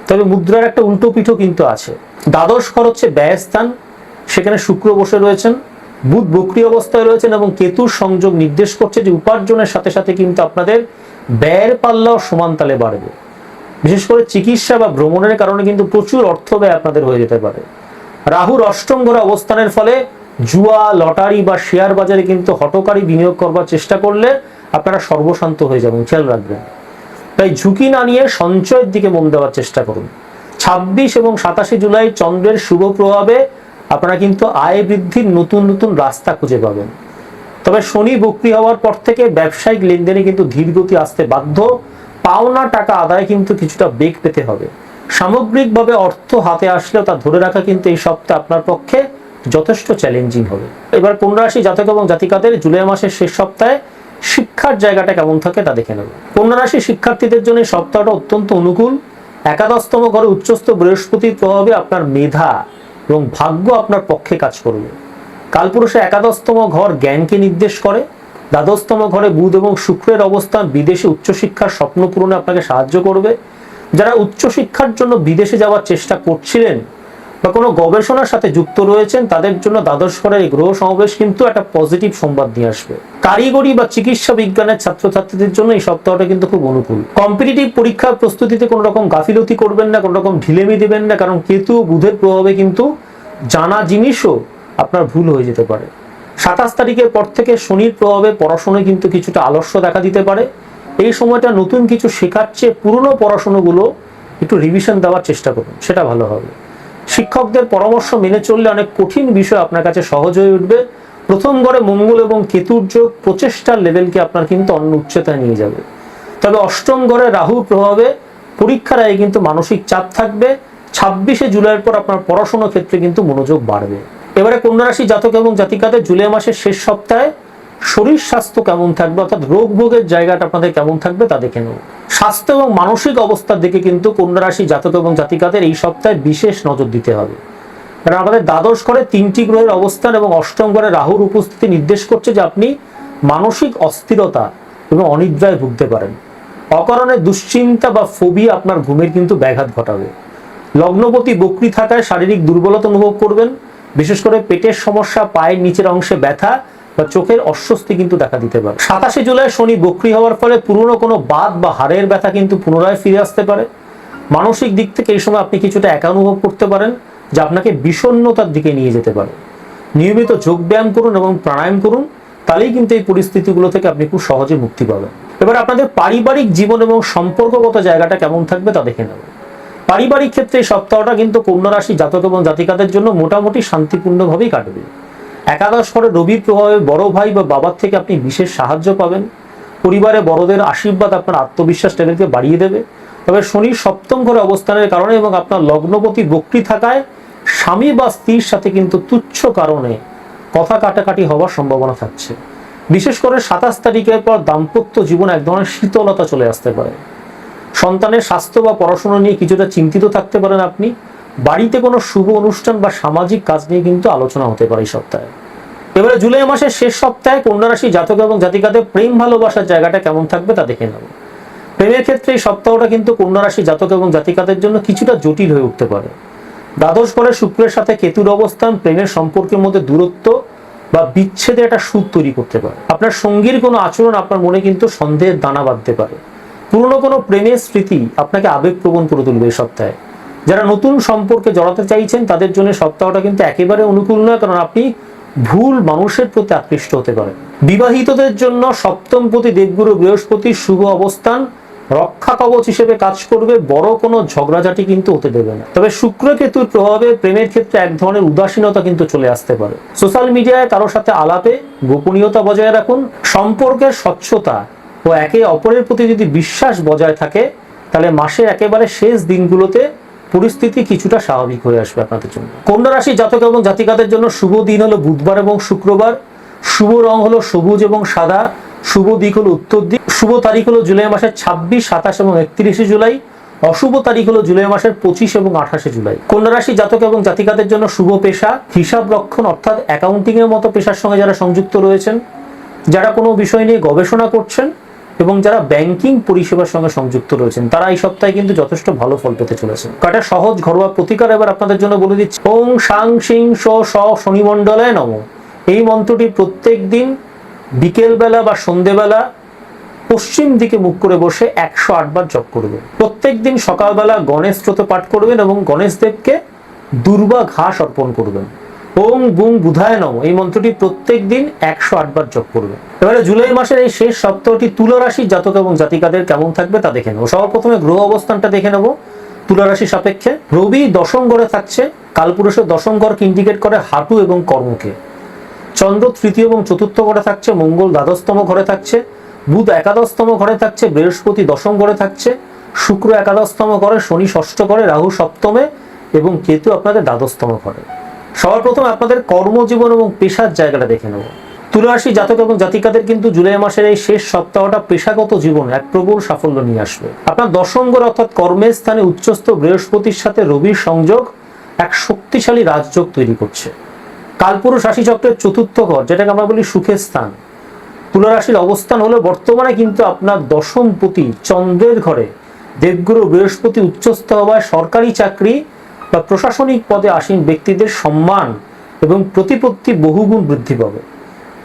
তবে মুদ্রার একটা উল্টো পিঠও কিন্তু আছে। দ্বাদশ ঘর হচ্ছে ব্যয়স্থান, সেখানে শুক্র বসে রয়েছেন, বুধ বক্রী অবস্থায় রয়েছেন এবং কেতুর সংযোগ নির্দেশ করছে যে উপার্জনের সাথে সাথে কিন্তু আপনাদের ব্যয়ের পাল্লাও সমান তালে বাড়বে। বিশেষ করে চিকিৎসা বা ভ্রমণের কারণে কিন্তু প্রচুর অর্থ ব্যয় আপনাদের হয়ে যেতে পারে। রাহুর অষ্টম ঘরে অবস্থানের ফলে জুয়া, লটারি বা শেয়ার বাজারে কিন্তু হঠকারী বিনিয়োগ করবার চেষ্টা করলে আপনারা সর্বশান্ত হয়ে যাবেন, খেয়াল রাখবেন। তাই ঝুঁকি না নিয়ে সঞ্চয়ের দিকে মন দেওয়ার চেষ্টা করুন। 26 এবং 27 জুলাই চন্দ্রের শুভ প্রভাবে আপনারা কিন্তু আয় বৃদ্ধির নতুন নতুন রাস্তা খুঁজে পাবেন। তবে শনি বক্রী হওয়ার পর থেকে ব্যবসায়িক লেনদেনে কিন্তু ধীরগতি আসতে বাধ্য। পাওনা টাকা আদায় কিন্তু কিছুটা বেগ পেতে হবে। সামগ্রিকভাবে অর্থ হাতে আসলেও তা ধরে রাখা কিন্তু এই সপ্তাহে আপনার পক্ষে যথেষ্ট চ্যালেঞ্জিং হবে। এবার কন্যা রাশি জাতক এবং জাতিকাদের জুলাই মাসের শেষ সপ্তাহে শিক্ষার জায়গাটা কেমন থাকে তা দেখে নেব। কন্যা রাশি শিক্ষার্থীদের জন্য এই সপ্তাহটা অত্যন্ত অনুকূল। একাদশতম ঘরে উচ্চস্থ বৃহস্পতির প্রভাবে আপনার মেধা এবং ভাগ্য আপনার পক্ষে কাজ করবে। কালপুরুষে একাদশতম ঘর জ্ঞানকে নির্দেশ করে। দ্বাদশতম ঘরে বুধ এবং শুক্রের অবস্থান বিদেশে উচ্চশিক্ষার স্বপ্ন পূরণে আপনাকে সাহায্য করবে। যারা উচ্চশিক্ষার জন্য বিদেশে যাওয়ার চেষ্টা করছিলেন বা কোনো গবেষণার সাথে যুক্ত রয়েছেন, তাদের জন্য দ্বাদশ ঘরের এই গ্রহ সমাবেশ কিন্তু একটা পজিটিভ সংবাদ নিয়ে আসবে। কারিগরি বা চিকিৎসা বিজ্ঞানের ছাত্রছাত্রীদের জন্য এই সপ্তাহটা কিন্তু খুব অনুকূল। কম্পিটিটিভ পরীক্ষার প্রস্তুতিতে কোনো রকম গাফিলতি করবেন না, কোনো রকম ঢিলেমি দেবেন না, কারণ কেতু বুধের প্রভাবে কিন্তু জানা জিনিসও আপনার ভুল হয়ে যেতে পারে। 27 তারিখের পর থেকে শনির প্রভাবে পড়াশোনায় কিন্তু কিছুটা আলস্য দেখা দিতে পারে। এই সময়টা নতুন কিছু শেখার চেয়ে পুরনো পড়াশোনাগুলো একটু রিভিশন দেওয়ার চেষ্টা করুন, সেটা ভালো হবে। শিক্ষকদের পরামর্শ মেনে চললে অনেক কঠিন বিষয় আপনার কাছে সহজ হয়ে উঠবে। প্রথম ঘরে মঙ্গল এবং কেতুর যোগ প্রচেষ্টার লেভেলকে আপনার কিন্তু অন্য উচ্চতায় নিয়ে যাবে। তবে অষ্টম ঘরে রাহুর প্রভাবে পরীক্ষার আগে কিন্তু মানসিক চাপ থাকবে। 26শে জুলাইয়ের পর আপনার পড়াশোনার ক্ষেত্রে কিন্তু মনোযোগ বাড়বে। এবারে কন্যা রাশি জাতক এবং জাতিকাদের জুলাই মাসের শেষ সপ্তাহে শরীর স্বাস্থ্য কেমন থাকবে, অর্থাৎ রোগ ভোগের জায়গাটা আপনাদের কেমন থাকবে তা দেখে নেব। স্বাস্থ্য এবং মানসিক অবস্থার দিকে কিন্তু কন্যা রাশি জাতক এবং জাতিকাদের এই সপ্তাহে বিশেষ নজর দিতে হবে। কারণ আমাদের দ্বাদশ ঘরে 3টি গ্রহের অবস্থান এবং অষ্টম ঘরে রাহুর উপস্থিতি নির্দেশ করছে যে আপনি মানসিক অস্থিরতা এবং অনিদ্রায় ভুগতে পারেন। অকারণে দুশ্চিন্তা বা ফোবিয়া আপনার ঘুমের কিন্তু ব্যাঘাত ঘটাবে। লগ্নপতি বক্রী থাকায় শারীরিক দুর্বলতা অনুভব করবেন। বিশেষ করে পেটের সমস্যা, পায়ের নিচের অংশে ব্যথা বা চোখের অস্বস্তি কিন্তু দেখা দিতে পারে। 27শে জুলাই শনি বক্রী হওয়ার ফলে পুরনো কোনো বাত বা হাড়ের ব্যথা কিন্তু পুনরায় ফিরে আসতে পারে। মানসিক দিক থেকে এই সময় আপনি কিছুটা একা অনুভব করতে পারেন, যা আপনাকে বিষণ্ণতার দিকে নিয়ে যেতে পারে। নিয়মিত যোগ ব্যায়াম করুন এবং প্রাণায়াম করুন, তাহলেই কিন্তু এই পরিস্থিতিগুলো থেকে আপনি খুব সহজে মুক্তি পাবেন। এবার আপনাদের পারিবারিক জীবন এবং সম্পর্কগত জায়গাটা কেমন থাকবে তা দেখে নেব। পারিবারিক ক্ষেত্রে এই সপ্তাহটা কিন্তু কন্যা রাশি জাতক এবং জাতিকাদের জন্য মোটামুটি শান্তিপূর্ণভাবেই কাটবে। একাদশ ঘরে রবির প্রভাবে বড় ভাই বা বাবার থেকে আপনি বিশেষ সাহায্য পাবেন। পরিবারে বড়দের আশীর্বাদ আপনার আত্মবিশ্বাস লেভেলকে বাড়িয়ে দেবে। তবে শনির সপ্তম ঘরে অবস্থানের কারণে এবং আপনার লগ্নপতি বক্রী থাকায় স্বামী বা স্ত্রীর সাথে কিন্তু তুচ্ছ কারণে কথা কাটাকাটি হওয়ার সম্ভাবনা থাকছে। বিশেষ করে 27 তারিখের পর দাম্পত্য জীবন এক ধরনের শীতলতা চলে আসতে পারে। সন্তানের স্বাস্থ্য বা পড়াশোনা নিয়ে কিছুটা চিন্তিত থাকতে পারেন আপনি। বাড়িতে কোনো শুভ অনুষ্ঠান বা সামাজিক কাজ নিয়ে কিন্তু আলোচনা হতে পারে এই সপ্তাহে। এবারে জুলাই মাসের শেষ সপ্তাহে কন্যা রাশি জাতক এবং জাতিকাদের প্রেম ভালোবাসার জায়গাটা কেমন থাকবে তা দেখে নেব। প্রেমের ক্ষেত্রে এই সপ্তাহটা কিন্তু কন্যা রাশি জাতক এবং জাতিকাদের জন্য কিছুটা জটিল হয়ে উঠতে পারে। দ্বাদশ ঘরে শুক্রের সাথে কেতুর অবস্থান প্রেমের সম্পর্কের মধ্যে দূরত্ব বা বিচ্ছেদে একটা সুদ তৈরি করতে পারে। আপনার সঙ্গীর কোনো আচরণ আপনার মনে কিন্তু সন্দেহের দানা বাঁধতে পারে। পুরনো কোনো প্রেমের স্মৃতি আপনাকে আবেগপ্রবণ করে তুলবে এই সপ্তাহে। যারা নতুন সম্পর্কে জড়াতে চাইছেন তাদের জন্য সপ্তাহটা কিন্তু একেবারে অনুকূল নয়, কারণ আপনি ভুল মানুষের প্রতি আকৃষ্ট হতে পারেন। বিবাহিতদের জন্য সপ্তমপতি দেবগুরু বৃহস্পতির শুভ অবস্থান রক্ষা কবচ হিসেবে কাজ করবে। বড় কোনো ঝগড়াঝাটি কিন্তু হতে দেবে না। তবে শুক্র কেতুর প্রভাবে প্রেমের ক্ষেত্রে এক ধরনের উদাসীনতা কিন্তু চলে আসতে পারে। সোশ্যাল মিডিয়ায় কারোর সাথে আলাপে গোপনীয়তা বজায় রাখুন। সম্পর্কের স্বচ্ছতা ও একে অপরের প্রতি যদি বিশ্বাস বজায় থাকে, তাহলে মাসের একেবারে শেষ দিনগুলোতে পরিস্থিতি কিছুটা স্বাভাবিক হয়ে আসবে আপনাদের জন্য। কন্যা রাশি জাতক এবং জাতিকাদের জন্য শুভ দিন হলো বুধবার এবং শুক্রবার। শুভ রং হলো সবুজ এবং সাদা। শুভ দিক হলো উত্তর দিক। শুভ তারিখ হলো জুলাই মাসের 26, 27 এবং 31শে জুলাই। অশুভ তারিখ হলো জুলাই মাসের 25 এবং 28শে জুলাই। কন্যা রাশি জাতক এবং জাতিকাদের জন্য শুভ পেশা হিসাব রক্ষণ অর্থাৎ অ্যাকাউন্টিং এর মতো পেশার সঙ্গে যারা সংযুক্ত রয়েছেন, যারা কোনো বিষয় নিয়ে গবেষণা করছেন এবং যারা ব্যাংকিং পরিষেবার সঙ্গে সংযুক্ত রয়েছেন, তারা এই সপ্তাহে কিন্তু যথেষ্ট ভালো ফল পেতে চলেছেন। একটা সহজ ঘরোয়া প্রতিকার এবার আপনাদের জন্য বলে দিচ্ছি। ওং সাং সিং স শনিমণ্ডলায় নমঃ। এই মন্ত্রটি প্রত্যেক দিন বিকেলবেলা বা সন্ধেবেলা পশ্চিম দিকে মুখ করে বসে 108 বার জপ করবেন। প্রত্যেক দিন সকালবেলা গণেশ স্তোত্র পাঠ করবেন এবং গণেশ দেবকে দুর্বা ঘাস অর্পণ করবেন। ওম বুং বুধায় নমঃ এই মন্ত্রটি প্রত্যেক দিন 108 বার জপ করবেন। এবারে জুলাই মাসের এই শেষ সপ্তাহটি তুলা রাশির জাতক এবং জাতিকাদের কেমন থাকবে তা দেখে নেব। সর্বপ্রথমে গ্রহ অবস্থানটা দেখে নেব। তুলা রাশি সাপেক্ষে রবি দশম ঘরে থাকছে। কালপুরুষের দশম ঘরকে ইন্ডিকেট করে হাঁটু এবং কর্মকে। চন্দ্র তৃতীয় এবং চতুর্থ ঘরে থাকছে। মঙ্গল দ্বাদশতম ঘরে থাকছে। বুধ একাদশতম ঘরে থাকছে। বৃহস্পতি দশম ঘরে থাকছে। শুক্র একাদশতম ঘরে, শনি ষষ্ঠ ঘরে, রাহু সপ্তমে এবং কেতু আপনাদের দ্বাদশতম ঘরে। সবার প্রথমে আপনাদের কর্মজীবন এবং পেশার জায়গাটা দেখে নেব। তুলা রাশি জাতক এবং জাতিকাদের কিন্তু জুলাই মাসের এই শেষ সপ্তাহটা পেশাগত জীবনে এক প্রবল সাফল্য নিয়ে আসবে। আপনার দশম ঘর অর্থাৎ কর্মের স্থানে উচ্চস্থ বৃহস্পতির সাথে রবির সংযোগ এক শক্তিশালী রাজযোগ তৈরি করছে। কালপুরুষ রাশি চক্রের চতুর্থ ঘর, যেটাকে আমরা বলি সুখের স্থান, তুলা রাশির অবস্থান হলো বর্তমানে কিন্তু আপনার দশমপতি চন্দ্রের ঘরে দেবগুরু বৃহস্পতি উচ্চস্থ হওয়ায় সরকারি চাকরি বা প্রশাসনিক পদে আসীন ব্যক্তিদের সম্মান এবং প্রতিপত্তি বহুগুণ বৃদ্ধি পাবে।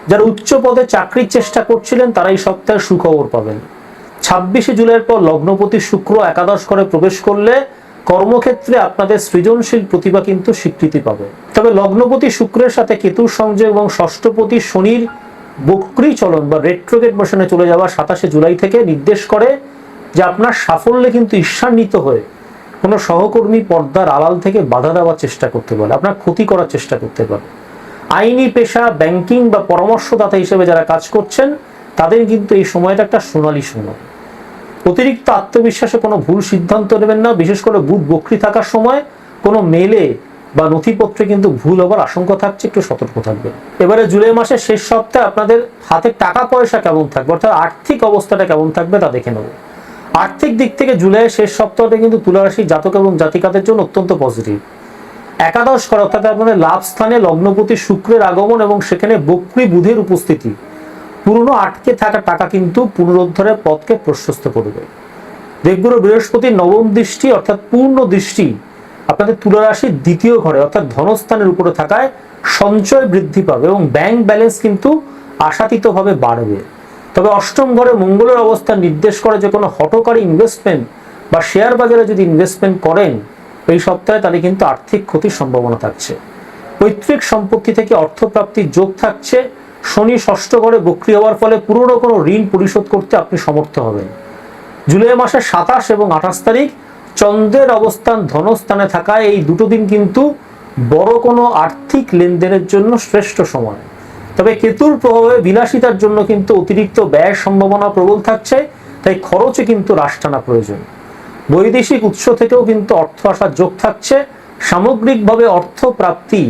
যারা উচ্চ পদে চাকরির চেষ্টা করছিলেন তারা এই সপ্তাহে সুখবর পাবেন। 26শে জুলাইয়ের পর লগ্নপতি শুক্র একাদশ ঘরে প্রবেশ করলে কর্মক্ষেত্রে আপনাদের সৃজনশীল প্রতিভা কিন্তু স্বীকৃতি পাবে। তবে লগ্নপতি শুক্রের সাথে কেতুর সংযোগ এবং ষষ্ঠপতি শনির বক্রী চলন বা রেট্রোগেট মোশনে চলে যাওয়া 27শে জুলাই থেকে নির্দেশ করে যে আপনার সাফল্যে কিন্তু ঈর্ষান্বিত হয়ে কোনো সহকর্মী পর্দার আড়াল থেকে বাধা দেওয়ার চেষ্টা করতে পারে, আপনার ক্ষতি করার চেষ্টা করতে পারে। আইনি পেশা, ব্যাংকিং বা পরামর্শদাতা হিসেবে যারা কাজ করছেন তাদের কিন্তু এই সময়টা একটা সোনালী সময়। অতিরিক্ত আত্মবিশ্বাসে কোনো ভুল সিদ্ধান্ত নেবেন না। বিশেষ করে বুধ বক্রী থাকার সময় কোনো মেলে বা নথিপত্রে কিন্তু ভুল হবার আশঙ্কা থাকছে, একটু সতর্ক থাকবেন। এবারে জুলাই মাসের শেষ সপ্তাহে আপনাদের হাতে টাকা পয়সা কেমন থাকবে, অর্থাৎ আর্থিক অবস্থাটা কেমন থাকবে তা দেখে নেব। আর্থিক দিক থেকে জুলাইয়ের শেষ সপ্তাহটা কিন্তু তুলা রাশির জাতক এবং জাতিকাদের জন্য অত্যন্ত পজিটিভ। একাদশ ঘর অর্থাৎ আপনাদের লাভ স্থানে লগ্নপতি শুক্রের আগমন এবং সেখানে বক্রী বুধের উপস্থিতি পুরনো আটকে থাকা টাকা কিন্তু পুনরুদ্ধারের পথকে প্রশস্ত করবে। দেবগুরু বৃহস্পতির নবম দৃষ্টি অর্থাৎ পূর্ণ দৃষ্টি আপনাদের তুলা রাশির দ্বিতীয় ঘরে অর্থাৎ ধনস্থানের উপরে থাকায় সঞ্চয় বৃদ্ধি পাবে এবং ব্যাংক ব্যালেন্স কিন্তু আশাতীতভাবে বাড়বে। তবে অষ্টম ঘরে মঙ্গলের অবস্থান নির্দেশ করে যে কোনো হঠকারী ইনভেস্টমেন্ট বা শেয়ার বাজারে যদি ইনভেস্টমেন্ট করেন এই সপ্তাহে তাহলে কিন্তু আর্থিক ক্ষতির সম্ভাবনা থাকছে। পৈতৃক সম্পত্তি থেকে অর্থপ্রাপ্তির যোগ থাকছে। শনি ষষ্ঠ ঘরে বক্রী হওয়ার ফলে পুরনো কোনো ঋণ পরিশোধ করতে আপনি সমর্থ হবেন। জুলাই মাসের 27 এবং 28 তারিখ চন্দ্রের অবস্থান ধনস্থানে থাকায় এই দুটো দিন কিন্তু বড় কোনো আর্থিক লেনদেনের জন্য শ্রেষ্ঠ সময়। তবে কেতুর প্রভাবে বিলাসিতার জন্য কিন্তু অতিরিক্ত ব্যয়ের সম্ভাবনা প্রবল থাকছে, তাই খরচে কিন্তু হ্রাস টানা প্রয়োজন। বৈদেশিক উৎস থেকেও কিন্তু অর্থ আসার যোগ থাকছে। সামগ্রিকভাবে অর্থ প্রাপ্তি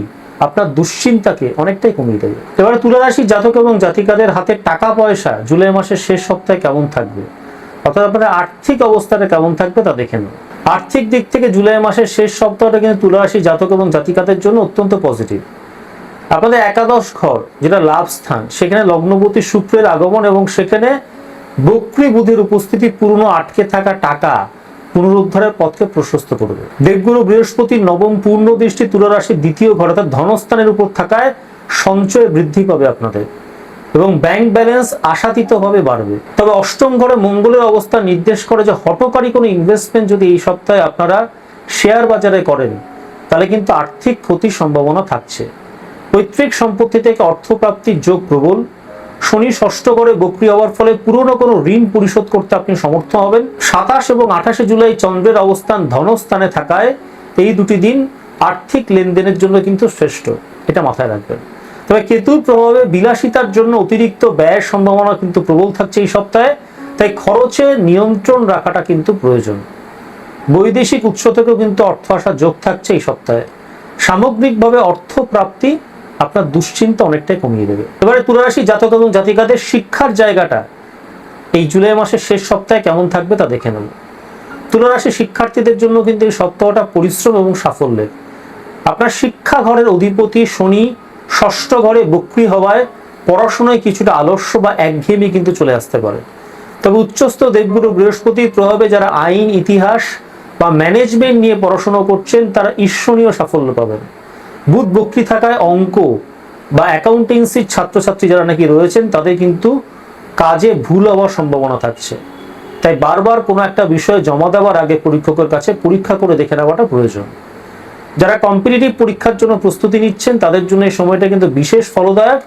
আপনার দুশ্চিন্তাকে অনেকটাই কমিয়ে দেবে। এবারে তুলা রাশির জাতক এবং জাতিকাদের হাতে টাকা পয়সা জুলাই মাসের শেষ সপ্তাহে কেমন থাকবে, অর্থাৎ আপনাদের আর্থিক অবস্থাটা কেমন থাকবে তা দেখে নেব। আর্থিক দিক থেকে জুলাই মাসের শেষ সপ্তাহটা কিন্তু তুলা রাশির জাতক এবং জাতিকাদের জন্য অত্যন্ত পজিটিভ। আপনাদের একাদশ ঘর যেটা লাভ স্থান, সেখানে লগ্নপতি শুক্রের আগমন এবং সেখানে বক্রী বুধের উপস্থিতি পুরনো আটকে থাকা টাকা পুনরুদ্ধারের পথকে প্রশস্ত করবে। দেবগুরু বৃহস্পতির নবম পূর্ণ দৃষ্টি তুলা রাশির দ্বিতীয় ঘর অর্থাৎ ধনস্থানের উপর থাকায় সঞ্চয় বৃদ্ধি পাবে আপনাদের এবং ব্যাংক ব্যালেন্স আশাতীতভাবে বাড়বে। তবে অষ্টম ঘরে মঙ্গলের অবস্থান নির্দেশ করে যে হঠকারী কোনো ইনভেস্টমেন্ট যদি এই সপ্তাহে আপনারা শেয়ার বাজারে করেন তাহলে কিন্তু আর্থিক ক্ষতির সম্ভাবনা থাকছে। পৈতৃক সম্পত্তি থেকে অর্থপ্রাপ্তির যোগ প্রবল। শনি ষষ্ঠ ঘরে বক্রী হওয়ার ফলে পুরনো কোনো ঋণ পরিশোধ করতে আপনি সমর্থ হবেন। 27 এবং 28শে জুলাই চন্দ্রের অবস্থান ধনস্থানে থাকায় এই দুটি দিন আর্থিক লেনদেনের জন্য কিন্তু শ্রেষ্ঠ, এটা মাথায় রাখবেন। তবে কেতুর প্রভাবে বিলাসিতার জন্য অতিরিক্ত ব্যয়ের সম্ভাবনা কিন্তু প্রবল থাকছে এই সপ্তাহে, তাই খরচে নিয়ন্ত্রণ রাখাটা কিন্তু প্রয়োজন। বৈদেশিক উৎস থেকেও কিন্তু অর্থ আসার যোগ থাকছে এই সপ্তাহে। সামগ্রিকভাবে অর্থ প্রাপ্তি আপনার দুশ্চিন্তা অনেকটাই কমিয়ে দেবে। এবারে তুলা রাশি জাতক এবং জাতিকাদের শিক্ষার জায়গাটা এই জুলাই মাসের শেষ সপ্তাহে কেমন থাকবে তা দেখে নেব। তুলা রাশি শিক্ষার্থীদের জন্য কিন্তু এই সপ্তাহটা পরিশ্রম এবং সাফল্যের। আপনার শিক্ষা ঘরের অধিপতি শনি ষষ্ঠ ঘরে বক্রী হওয়ায় পড়াশোনায় কিছুটা আলস্য বা একঘেয়েমি কিন্তু চলে আসতে পারে। তবে উচ্চস্থ দেবগুরু বৃহস্পতির প্রভাবে যারা আইন, ইতিহাস বা ম্যানেজমেন্ট নিয়ে পড়াশোনা করছেন তারা ঈর্ষণীয় সাফল্য পাবেন। বুধ বক্রী থাকায় অঙ্ক বা অ্যাকাউন্টেন্সির ছাত্রছাত্রী যারা নাকি রয়েছেন তাদের কিন্তু কাজে ভুল হওয়ার সম্ভাবনা থাকছে। তাই বারবার কোনো একটা বিষয়ে জমা দেওয়ার আগে পরীক্ষকের কাছে পরীক্ষা করে দেখে নেওয়াটা প্রয়োজন। যারা কম্পিটিটিভ পরীক্ষার জন্য প্রস্তুতি নিচ্ছেন তাদের জন্য এই সময়টা কিন্তু বিশেষ ফলদায়ক।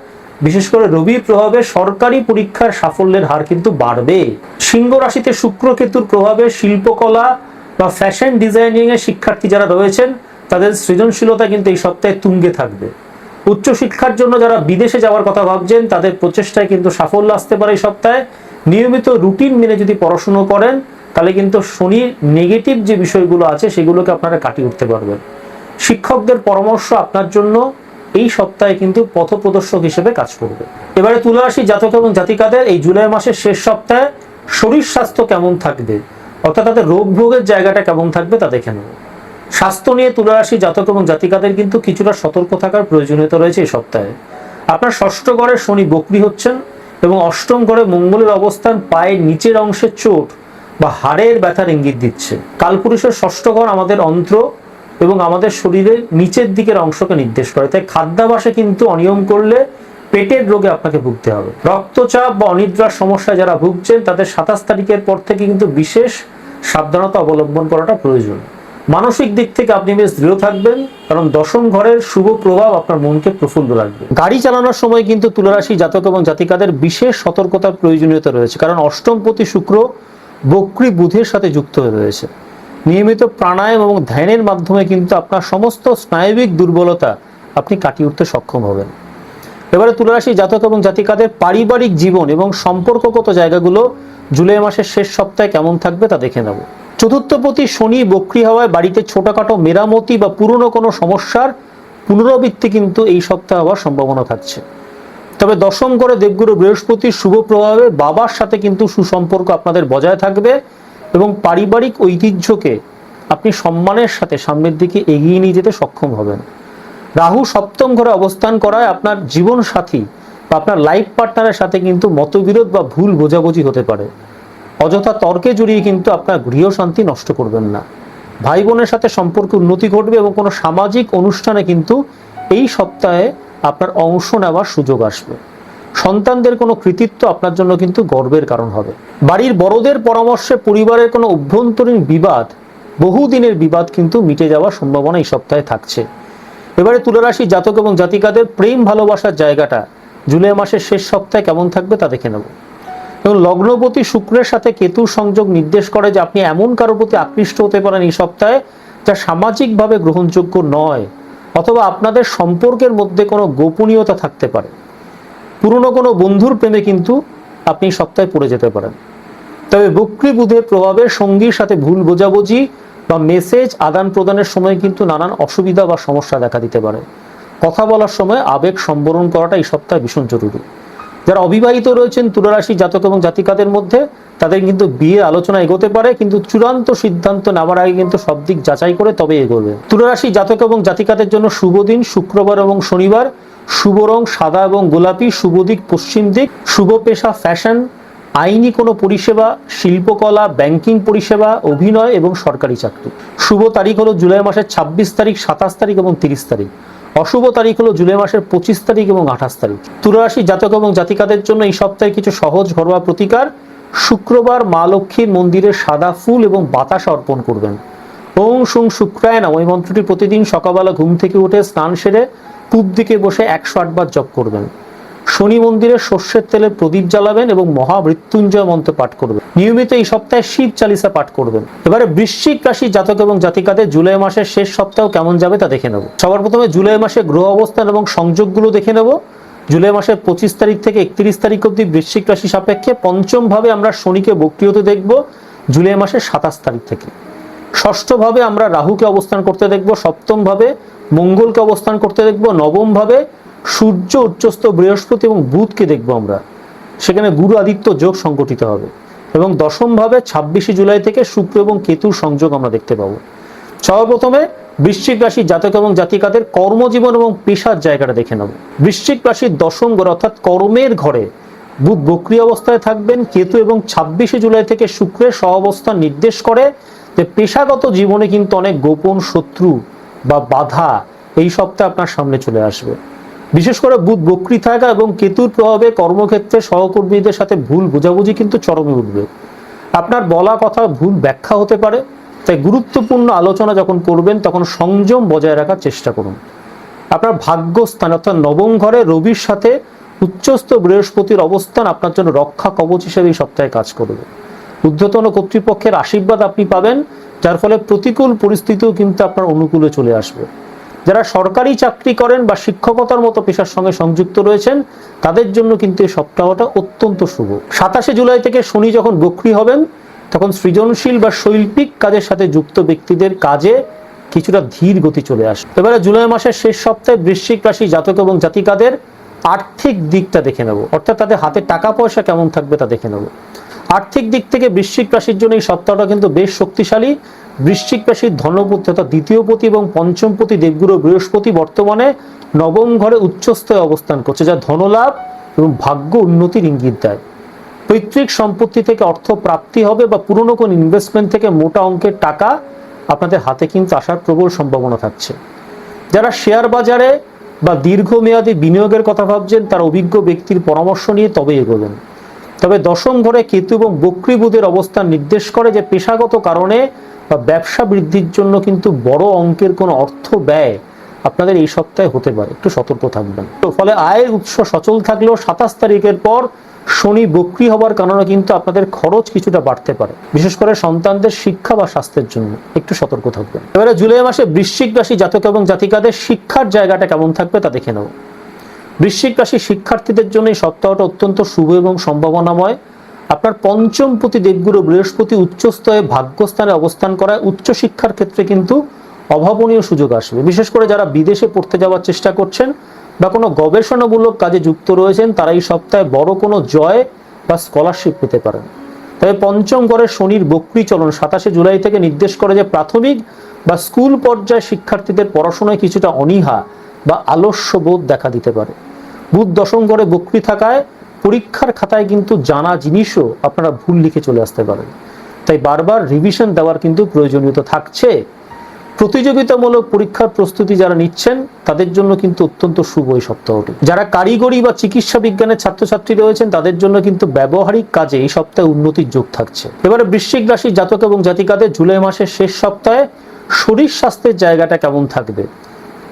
বিশেষ করে রবির প্রভাবে সরকারি পরীক্ষার সাফল্যের হার কিন্তু বাড়বে। সিংহ রাশিতে শুক্র কেতুর প্রভাবে শিল্পকলা বা ফ্যাশন ডিজাইনিং এর শিক্ষার্থী যারা রয়েছেন তাদের সৃজনশীলতা কিন্তু এই সপ্তাহে তুঙ্গে থাকবে। উচ্চশিক্ষার জন্য যারা বিদেশে যাওয়ার কথা ভাবছেন তাদের প্রচেষ্টায় কিন্তু সাফল্য আসতে পারে এই সপ্তাহে। নিয়মিত রুটিন মেনে যদি পড়াশুনো করেন তাহলে কিন্তু শনির নেগেটিভ যে বিষয়গুলো আছে সেগুলোকে আপনারা কাটিয়ে উঠতে পারবেন। শিক্ষকদের পরামর্শ আপনার জন্য এই সপ্তাহে কিন্তু পথপ্রদর্শক হিসেবে কাজ করবে। এবারে তুলা রাশি জাতক এবং জাতিকাদের এই জুলাই মাসের শেষ সপ্তাহে শরীর স্বাস্থ্য কেমন থাকবে, অর্থাৎ তাদের রোগ ভোগের জায়গাটা কেমন থাকবে তা দেখে নেব। স্বাস্থ্য নিয়ে তুলা রাশি জাতক এবং জাতিকাদের কিন্তু কিছুটা সতর্ক থাকার প্রয়োজনীয়তা রয়েছে এই সপ্তাহে। আপনার ষষ্ঠ ঘরে শনি বক্রী হচ্ছেন এবং অষ্টম ঘরে মঙ্গলের অবস্থান পায়ের নিচের অংশে চোট বা হাড়ের ব্যথার ইঙ্গিত দিচ্ছে। কালপুরুষের ষষ্ঠ ঘর আমাদের অন্ত্র এবং আমাদের শরীরের নিচের দিকের অংশকে নির্দেশ করে। তাই খাদ্যাভ্যাসে কিন্তু অনিয়ম করলে পেটের রোগে আপনাকে ভুগতে হবে। রক্তচাপ বা অনিদ্রার সমস্যায় যারা ভুগছেন তাদের 27 তারিখের পর থেকে কিন্তু বিশেষ সাবধানতা অবলম্বন করাটা প্রয়োজন। মানসিক দিক থেকে আপনি বেশ দৃঢ় থাকবেন, কারণ দশম ঘরের শুভ প্রভাব আপনার মনকে প্রফুল্ল রাখবে। গাড়ি চালানোর সময় কিন্তু তুলা রাশি জাতক এবং জাতিকাদের বিশেষ সতর্কতার প্রয়োজনীয়তা রয়েছে, কারণ অষ্টমপতি শুক্র বক্রী বুধের সাথে যুক্ত হয়ে রয়েছে। নিয়মিত প্রাণায়াম এবং ধ্যানের মাধ্যমে কিন্তু আপনার সমস্ত স্নায়বিক দুর্বলতা আপনি কাটিয়ে উঠতে সক্ষম হবেন। এবারে তুলা রাশি জাতক এবং জাতিকাদের পারিবারিক জীবন এবং সম্পর্কগত জায়গাগুলো জুলাই মাসের শেষ সপ্তাহে কেমন থাকবে তা দেখে নেব। চতুর্থপতি শনি বক্রী হওয়ায় বাড়িতে ছোটখাটো মেরামতি বা পুরনো কোনো সমস্যার পুনরাবৃত্তি কিন্তু এই সপ্তাহে হওয়ার সম্ভাবনা থাকছে। তবে দশম ঘরে দেবগুরু বৃহস্পতির শুভ প্রভাবে বাবার সাথে কিন্তু সুসম্পর্ক আপনাদের বজায় থাকবে এবং পারিবারিক ঐতিহ্যকে আপনি সম্মানের সাথে সামনের দিকে এগিয়ে নিয়ে যেতে সক্ষম হবেন। রাহু সপ্তম ঘরে অবস্থান করায় আপনার জীবন সাথী বা আপনার লাইফ পার্টনারের সাথে কিন্তু মতবিরোধ বা ভুল বোঝাবুঝি হতে পারে। অযথা তর্কে জড়িয়ে কিন্তু আপনার গৃহ শান্তি নষ্ট করবেন না। ভাই বোনের সাথে সম্পর্কে উন্নতি ঘটবে এবং কোনো সামাজিক অনুষ্ঠানে কিন্তু এই সপ্তাহে আপনার অংশ নেওয়ার সুযোগ আসবে। সন্তানদের কোনো কৃতিত্ব আপনার জন্য কিন্তু গর্বের কারণ হবে। বাড়ির বড়দের পরামর্শে পরিবারের কোনো অভ্যন্তরীণ বিবাদ, বহুদিনের বিবাদ কিন্তু মিটে যাওয়ার সম্ভাবনা এই সপ্তাহে থাকছে। এবারে তুলা রাশি জাতক এবং জাতিকাদের প্রেম ভালোবাসার জায়গাটা জুলাই মাসের শেষ সপ্তাহে কেমন থাকবে তা দেখে নেব। এবং লগ্নপতি শুক্রের সাথে কেতুর সংযোগ নির্দেশ করে যে আপনি এমন কারোর প্রতি আকৃষ্ট হতে পারেন এই সপ্তাহে যা সামাজিকভাবে গ্রহণযোগ্য নয়, অথবা আপনাদের সম্পর্কের মধ্যে কোনো গোপনীয়তা থাকতে পারে। পুরনো কোনো বন্ধুর প্রেমে কিন্তু আপনি সপ্তাহে পড়ে যেতে পারেন। তবে বক্রী বুধের প্রভাবে সঙ্গীর সাথে ভুল বোঝাবুঝি বা মেসেজ আদান প্রদানের সময় কিন্তু নানান অসুবিধা বা সমস্যা দেখা দিতে পারে। কথা বলার সময় আবেগ সম্বরণ করাটা এই সপ্তাহে ভীষণ জরুরি। যারা অবিবাহিত রয়েছেন তুলা রাশি জাতক এবং জাতিকাদের মধ্যে তাদের কিন্তু বিয়ে আলোচনা এগোতে পারে, কিন্তু চূড়ান্ত সিদ্ধান্ত নেওয়ার আগে কিন্তু সব দিক যাচাই করে তবে এগোবে। তুলা রাশি জাতক এবং জাতিকাদের জন্য শুভ দিন শুক্রবার এবং শনিবার। শুভ রং সাদা এবং গোলাপি, শুভ দিক পশ্চিম দিক। শুভ পেশা ফ্যাশন, আইনি কোনো পরিষেবা, শিল্পকলা, ব্যাংকিং পরিষেবা, অভিনয় এবং সরকারি চাকরি। শুভ তারিখ হলো জুলাই মাসের 26 তারিখ, 27 তারিখ এবং 30 তারিখ। অশুভ তারিখ হলো জুলাই মাসের 25 তারিখ এবং 28 তারিখ। তুলা রাশি জাতক এবং জাতিকাদের জন্য এই সপ্তাহে কিছু সহজ ঘরোয়া প্রতিকার। শুক্রবার মা লক্ষ্মীর মন্দিরে সাদা ফুল এবং বাতাসা অর্পণ করবেন। ওং সুং শুক্রায় নমঃ এই মন্ত্রটি প্রতিদিন সকালবেলা ঘুম থেকে উঠে স্নান সেরে পূব দিকে বসে 108 বার জপ করবেন। শনি মন্দিরে সর্ষের তেলের প্রদীপ জ্বালাবেন এবং মহামৃত্যুঞ্জয় মন্ত্র পাঠ করবেন। নিয়মিত এই সপ্তাহে শিব চালিসা পাঠ করবেন। এবারে বৃশ্চিক রাশি জাতক এবং জাতিকাদের জুলাই মাসের শেষ সপ্তাহ কেমন যাবে তা দেখে নেব। সবার প্রথমে জুলাই মাসে গ্রহ অবস্থান এবং সংযোগগুলো দেখে নেব। জুলাই মাসের 25 তারিখ থেকে 31 তারিখ অবধি বৃশ্চিক রাশি সাপেক্ষে পঞ্চম ভাবে আমরা শনিকে বক্রী হতে দেখব জুলাই মাসের 27 তারিখ থেকে। ষষ্ঠ ভাবে আমরা রাহুকে অবস্থান করতে দেখব, সপ্তম ভাবে মঙ্গলকে অবস্থান করতে দেখব, নবম ভাবে সূর্য উচ্চস্থ বৃহস্পতি এবং বুধকে দেখব আমরা, সেখানে গুরু আদিত্য যোগ সংগঠিত হবে। এবং দশম ভাবে 26 জুলাই থেকে শুক্র এবং কেতুর সংযোগ আমরা দেখতে পাবো। সর্বপ্রথমে বৃশ্চিক রাশির জাতক এবং জাতিকাদের কর্মজীবন এবং পেশার জায়গাটা দেখে নেব। বৃশ্চিক রাশির দশম ঘর অর্থাৎ কর্মের ঘরে বুধ বক্রী অবস্থায় থাকবেন। কেতু এবং 26 জুলাই থেকে শুক্রের সহাবস্থান নির্দেশ করে যে পেশাগত জীবনে কিন্তু অনেক গোপন শত্রু বা বাধা এই সপ্তাহে আপনার সামনে চলে আসবে। বিশেষ করে বুধ বক্রী থাকা এবং কেতুর প্রভাবে কর্মক্ষেত্রে সহকর্মীদের সাথে ভুল বোঝাবুঝি কিন্তু চরমে উঠবে। আপনার বলা কথা ভুল ব্যাখ্যা হতে পারে, তাই গুরুত্বপূর্ণ আলোচনা যখন করবেন তখন সংযম বজায় রাখার চেষ্টা করুন। আপনার ভাগ্যস্থান অর্থাৎ নবম ঘরে রবির সাথে উচ্চস্থ বৃহস্পতির অবস্থান আপনার জন্য রক্ষা কবচ হিসেবে এই সপ্তাহে কাজ করবে। ঊর্ধ্বতন কর্তৃপক্ষের আশীর্বাদ আপনি পাবেন, যার ফলে প্রতিকূল পরিস্থিতিও কিন্তু আপনার অনুকূলে চলে আসবে। যারা সরকারি চাকরি করেন বা শিক্ষকতার মতো পেশার সঙ্গে সংযুক্ত রয়েছেন তাদের জন্য কিন্তু এই সপ্তাহটা অত্যন্ত শুভ। 27শে জুলাই থেকে শনি যখন বক্রী হবেন তখন সৃজনশীল বা শৈল্পিক কাজের সাথে যুক্ত ব্যক্তিদের কাজে কিছুটা ধীর গতি চলে আসে। এবারে জুলাই মাসের শেষ সপ্তাহে বৃশ্চিক রাশি জাতক এবং জাতিকাদের আর্থিক দিকটা দেখে নেব, অর্থাৎ তাদের হাতে টাকা পয়সা কেমন থাকবে তা দেখে নেব। আর্থিক দিক থেকে বৃশ্চিক রাশির জন্য এই সপ্তাহটা কিন্তু বেশ শক্তিশালী। বৃশ্চিক রাশির ধনপতি অর্থাৎ দ্বিতীয়পতি এবং পঞ্চমপতি দেবগুরু বৃহস্পতি বর্তমানে নবম ঘরে উচ্চস্থায় অবস্থান করছে, যা ধনলাভ এবং ভাগ্য উন্নতির ইঙ্গিত দেয়। পৈতৃক সম্পত্তি থেকে অর্থ প্রাপ্তি হবে বা পুরনো কোন ইনভেস্টমেন্ট থেকে মোটা অঙ্কের টাকা আপনাদের হাতে কিন্তু আসার প্রবল সম্ভাবনা থাকছে। যারা শেয়ার বাজারে বা দীর্ঘমেয়াদী বিনিয়োগের কথা ভাবছেন তারা অভিজ্ঞ ব্যক্তির পরামর্শ নিয়ে তবে এগোবেন। তবে দশম ঘরে কেতু এবং বক্রী বুধের অবস্থান নির্দেশ করে যে পেশাগত কারণে বা ব্যবসা বৃদ্ধির জন্য কিন্তু বড় অঙ্কের কোনো অর্থ ব্যয় আপনাদের এই সপ্তাহে হতে পারে, একটু সতর্ক থাকবেন। তো ফলে আয়ের উৎস সচল থাকলেও 27 তারিখের পর শনি বক্রী হবার কারণে কিন্তু আপনাদের খরচ কিছুটা বাড়তে পারে, বিশেষ করে সন্তানদের শিক্ষা বা স্বাস্থ্যের জন্য একটু সতর্ক থাকবেন। এবারে জুলাই মাসে বৃশ্চিক রাশি জাতক এবং জাতিকাদের শিক্ষার জায়গাটা কেমন থাকবে তা দেখে নেব। বৃশ্চিক রাশি শিক্ষার্থীদের জন্য এই সপ্তাহটা অত্যন্ত শুভ এবং সম্ভাবনাময়। আপনার পঞ্চমপতি দেবগুরু বৃহস্পতি উচ্চস্তরে ভাগ্যস্থানে অবস্থান করায় উচ্চশিক্ষার ক্ষেত্রে কিন্তু অভাবনীয় সুযোগ আসবে। বিশেষ করে যারা বিদেশে পড়তে যাওয়ার চেষ্টা করছেন বা কোনো গবেষণামূলক কাজে যুক্ত রয়েছেন তারা এই সপ্তাহে বড় কোনো জয় বা স্কলারশিপ পেতে পারেন। তবে পঞ্চম ঘরে শনির বক্রী চলন 27শে জুলাই থেকে নির্দেশ করে যে প্রাথমিক বা স্কুল পর্যায়ে শিক্ষার্থীদের পড়াশোনায় কিছুটা অনীহা বা আলস্যবোধ দেখা দিতে পারে। বুধ দশম ঘরে বক্রী থাকায় পরীক্ষার খাতায় কিন্তু জানা জিনিসও আপনারা ভুল লিখে চলে আসতে পারেন, তাই বারবার রিভিশন দেওয়ার কিন্তু প্রয়োজনীয়তা থাকছে। প্রতিযোগিতামূলক পরীক্ষার প্রস্তুতি যারা নিচ্ছেন তাদের জন্য কিন্তু অত্যন্ত শুভ এই সপ্তাহটি। যারা কারিগরি বা চিকিৎসা বিজ্ঞানের ছাত্রছাত্রী রয়েছেন তাদের জন্য কিন্তু ব্যবহারিক কাজে এই সপ্তাহে উন্নতির যোগ থাকছে। এবারে বৃশ্চিক রাশির জাতক এবং জাতিকাদের জুলাই মাসের শেষ সপ্তাহে শরীর স্বাস্থ্যের জায়গাটা কেমন থাকবে,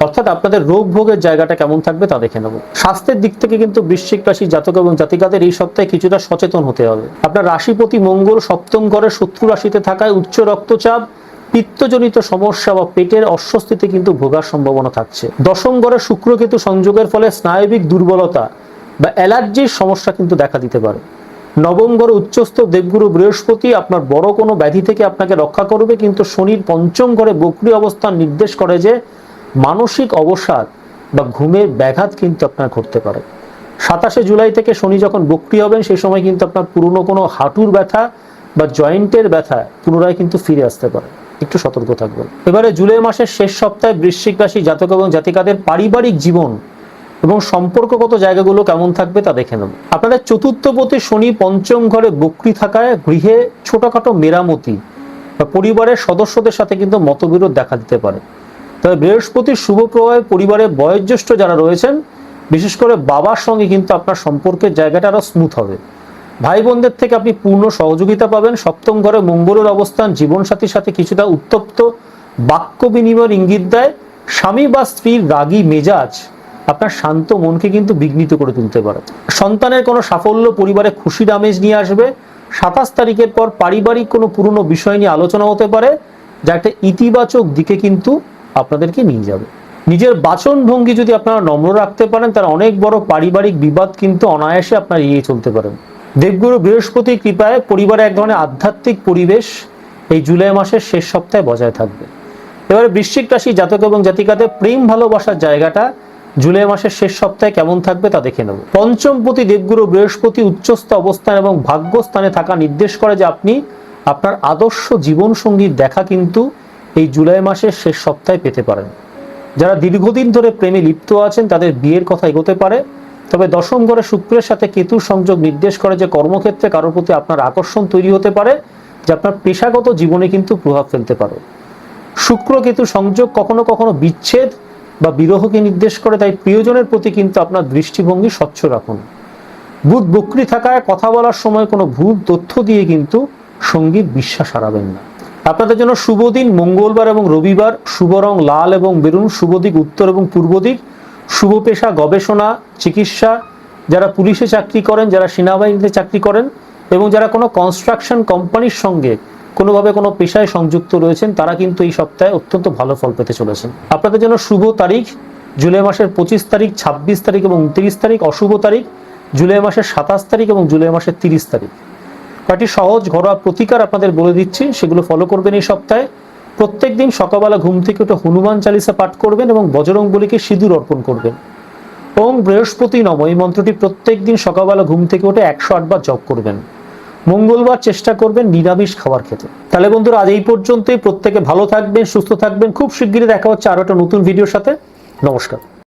অর্থাৎ আপনাদের রোগ ভোগের জায়গাটা কেমন থাকবে তা দেখে নেব। স্বাস্থ্যের দিক থেকে কিন্তু বৃশ্চিক রাশি জাতক এবং জাতিকাদের এই সপ্তাহে কিছুটা সচেতন হতে হবে। আপনার রাশিপতি মঙ্গল সপ্তম ঘরে শত্রু রাশিতে থাকায় উচ্চ রক্তচাপ, পিত্তজনিত সমস্যা বা পেটের অস্বস্তিতে কিন্তু ভোগার সম্ভাবনা থাকছে। দশম ঘরে শুক্র কেতু সংযোগের ফলে স্নায়বিক দুর্বলতা বা অ্যালার্জির সমস্যা কিন্তু দেখা দিতে পারে। নবম ঘরে উচ্চস্থ দেবগুরু বৃহস্পতি আপনার বড় কোনো ব্যাধি থেকে আপনাকে রক্ষা করবে, কিন্তু শনির পঞ্চম ঘরে বক্রী অবস্থান নির্দেশ করে যে মানসিক অবসাদ বা ঘুমের ব্যাঘাত কিন্তু আপনার ঘটতে পারে। 27শে জুলাই থেকে শনি যখন বক্রী হবেন সেই সময় কিন্তু আপনার পুরনো কোনো হাঁটুর ব্যথা বা জয়েন্টের ব্যথা পুনরায় কিন্তু ফিরে আসতে পারে, একটু সতর্ক থাকবেন। এবারে জুলাই মাসের শেষ সপ্তাহে বৃশ্চিক রাশি জাতক এবং জাতিকাদের পারিবারিক জীবন এবং সম্পর্কগত জায়গাগুলো কেমন থাকবে তা দেখে নেব। আপনাদের চতুর্থপতি শনি পঞ্চম ঘরে বক্রী থাকায় গৃহে ছোটখাটো মেরামতি বা পরিবারের সদস্যদের সাথে কিন্তু মতবিরোধ দেখা দিতে পারে। তবে বৃহস্পতির শুভ প্রভাবে পরিবারের বয়োজ্যেষ্ঠ যারা রয়েছেন বিশেষ করে বাবার সঙ্গে কিন্তু আপনার সম্পর্কের জায়গাটা আরো স্মুথ হবে। ভাই বোনদের থেকে আপনি পূর্ণ সহযোগিতা পাবেন। সপ্তম ঘরে মঙ্গলের অবস্থান জীবনসাথীর সাথে কিছুটা উত্তপ্ত বাক্য বিনিময়ের ইঙ্গিত দেয়। স্বামী বা স্ত্রীর রাগী মেজাজ আপনার শান্ত মনকে কিন্তু বিঘ্নিত করে তুলতে পারে। সন্তানের কোনো সাফল্য পরিবারে খুশির আমেজ নিয়ে আসবে। 27 তারিখের পর পারিবারিক কোনো পুরনো বিষয় নিয়ে আলোচনা হতে পারে, যা একটা ইতিবাচক দিকে কিন্তু আপনাদেরকে নিয়ে যাবে। নিজের বাচন ভঙ্গি যদি আপনারা নম্র রাখতে পারেন তার অনেক বড় পারিবারিক বিবাদ কিন্তু অনায়াসে আপনারা এড়িয়ে চলতে পারেন। দেবগুরু বৃহস্পতির কৃপায় পরিবারে এক ধরনের আধ্যাত্মিক পরিবেশ এই জুলাই মাসের শেষ সপ্তাহে বজায় থাকবে। এবারে বৃশ্চিক রাশি জাতক এবং জাতিকাদের প্রেম ভালোবাসার জায়গাটা জুলাই মাসের শেষ সপ্তাহে কেমন থাকবে তা দেখে নেব। পঞ্চমপতি দেবগুরু বৃহস্পতি উচ্চস্থ অবস্থান এবং ভাগ্যস্থানে থাকা নির্দেশ করে যে আপনি আপনার আদর্শ জীবনসঙ্গীর দেখা কিন্তু এই জুলাই মাসের শেষ সপ্তাহে পেতে পারেন। যারা দীর্ঘদিন ধরে প্রেমে লিপ্ত আছেন তাদের বিয়ের কথা এগোতে পারে। তবে দশম ঘরে শুক্রের সাথে কেতুর সংযোগ নির্দেশ করে যে কর্মক্ষেত্রে কারোর প্রতি আপনার আকর্ষণ তৈরি হতে পারে, যা আপনার পেশাগত জীবনে কিন্তু প্রভাব ফেলতে পারে। শুক্র কেতু সংযোগ কখনো কখনো বিচ্ছেদ বা বিরহকে নির্দেশ করে, তাই প্রিয়জনের প্রতি কিন্তু আপনার দৃষ্টিভঙ্গি স্বচ্ছ রাখুন। বুধ বক্রী থাকায় কথা বলার সময় কোনো ভুল তথ্য দিয়ে কিন্তু সঙ্গীর বিশ্বাস হারাবেন না। আপনাদের জন্য শুভ দিন মঙ্গলবার এবং রবিবার, শুভ রং লাল এবং বেরুন, শুভ দিক উত্তর এবং পূর্ব দিক, শুভ পেশা গবেষণা, চিকিৎসা, যারা পুলিশে চাকরি করেন, যারা সেনাবাহিনীতে চাকরি করেন এবং যারা কোনো কনস্ট্রাকশন কোম্পানির সঙ্গে কোনোভাবে কোনো পেশায় সংযুক্ত রয়েছেন, তারা কিন্তু এই সপ্তাহে অত্যন্ত ভালো ফল পেতে চলেছেন। আপনাদের জন্য শুভ তারিখ জুলাই মাসের 25 তারিখ, 26 তারিখ এবং 29 তারিখ, অশুভ তারিখ জুলাই মাসের 27 তারিখ এবং জুলাই মাসের 30 তারিখ। কয়েকটি সহজ ঘরোয়া প্রতিকার আপনাদের বলে দিচ্ছি, সেগুলো ফলো করবেন এই সপ্তাহে। প্রত্যেক দিন সকালবেলা ঘুম থেকে উঠে হনুমান চালিসা পাঠ করবেন এবং বজরংবলীকে সিঁদুর অর্পণ করবেন। ওং বৃহস্পতি নম এই মন্ত্রটি প্রত্যেক দিন সকালবেলা ঘুম থেকে উঠে 108 বার জপ করবেন। মঙ্গলবার চেষ্টা করবেন নিরামিষ খাবার খেতে। তাহলে বন্ধুরা, আজ এই পর্যন্তই। প্রত্যেকে ভালো থাকবেন, সুস্থ থাকবেন। খুব শিগগিরই দেখা হচ্ছে আরো একটা নতুন ভিডিওর সাথে। নমস্কার।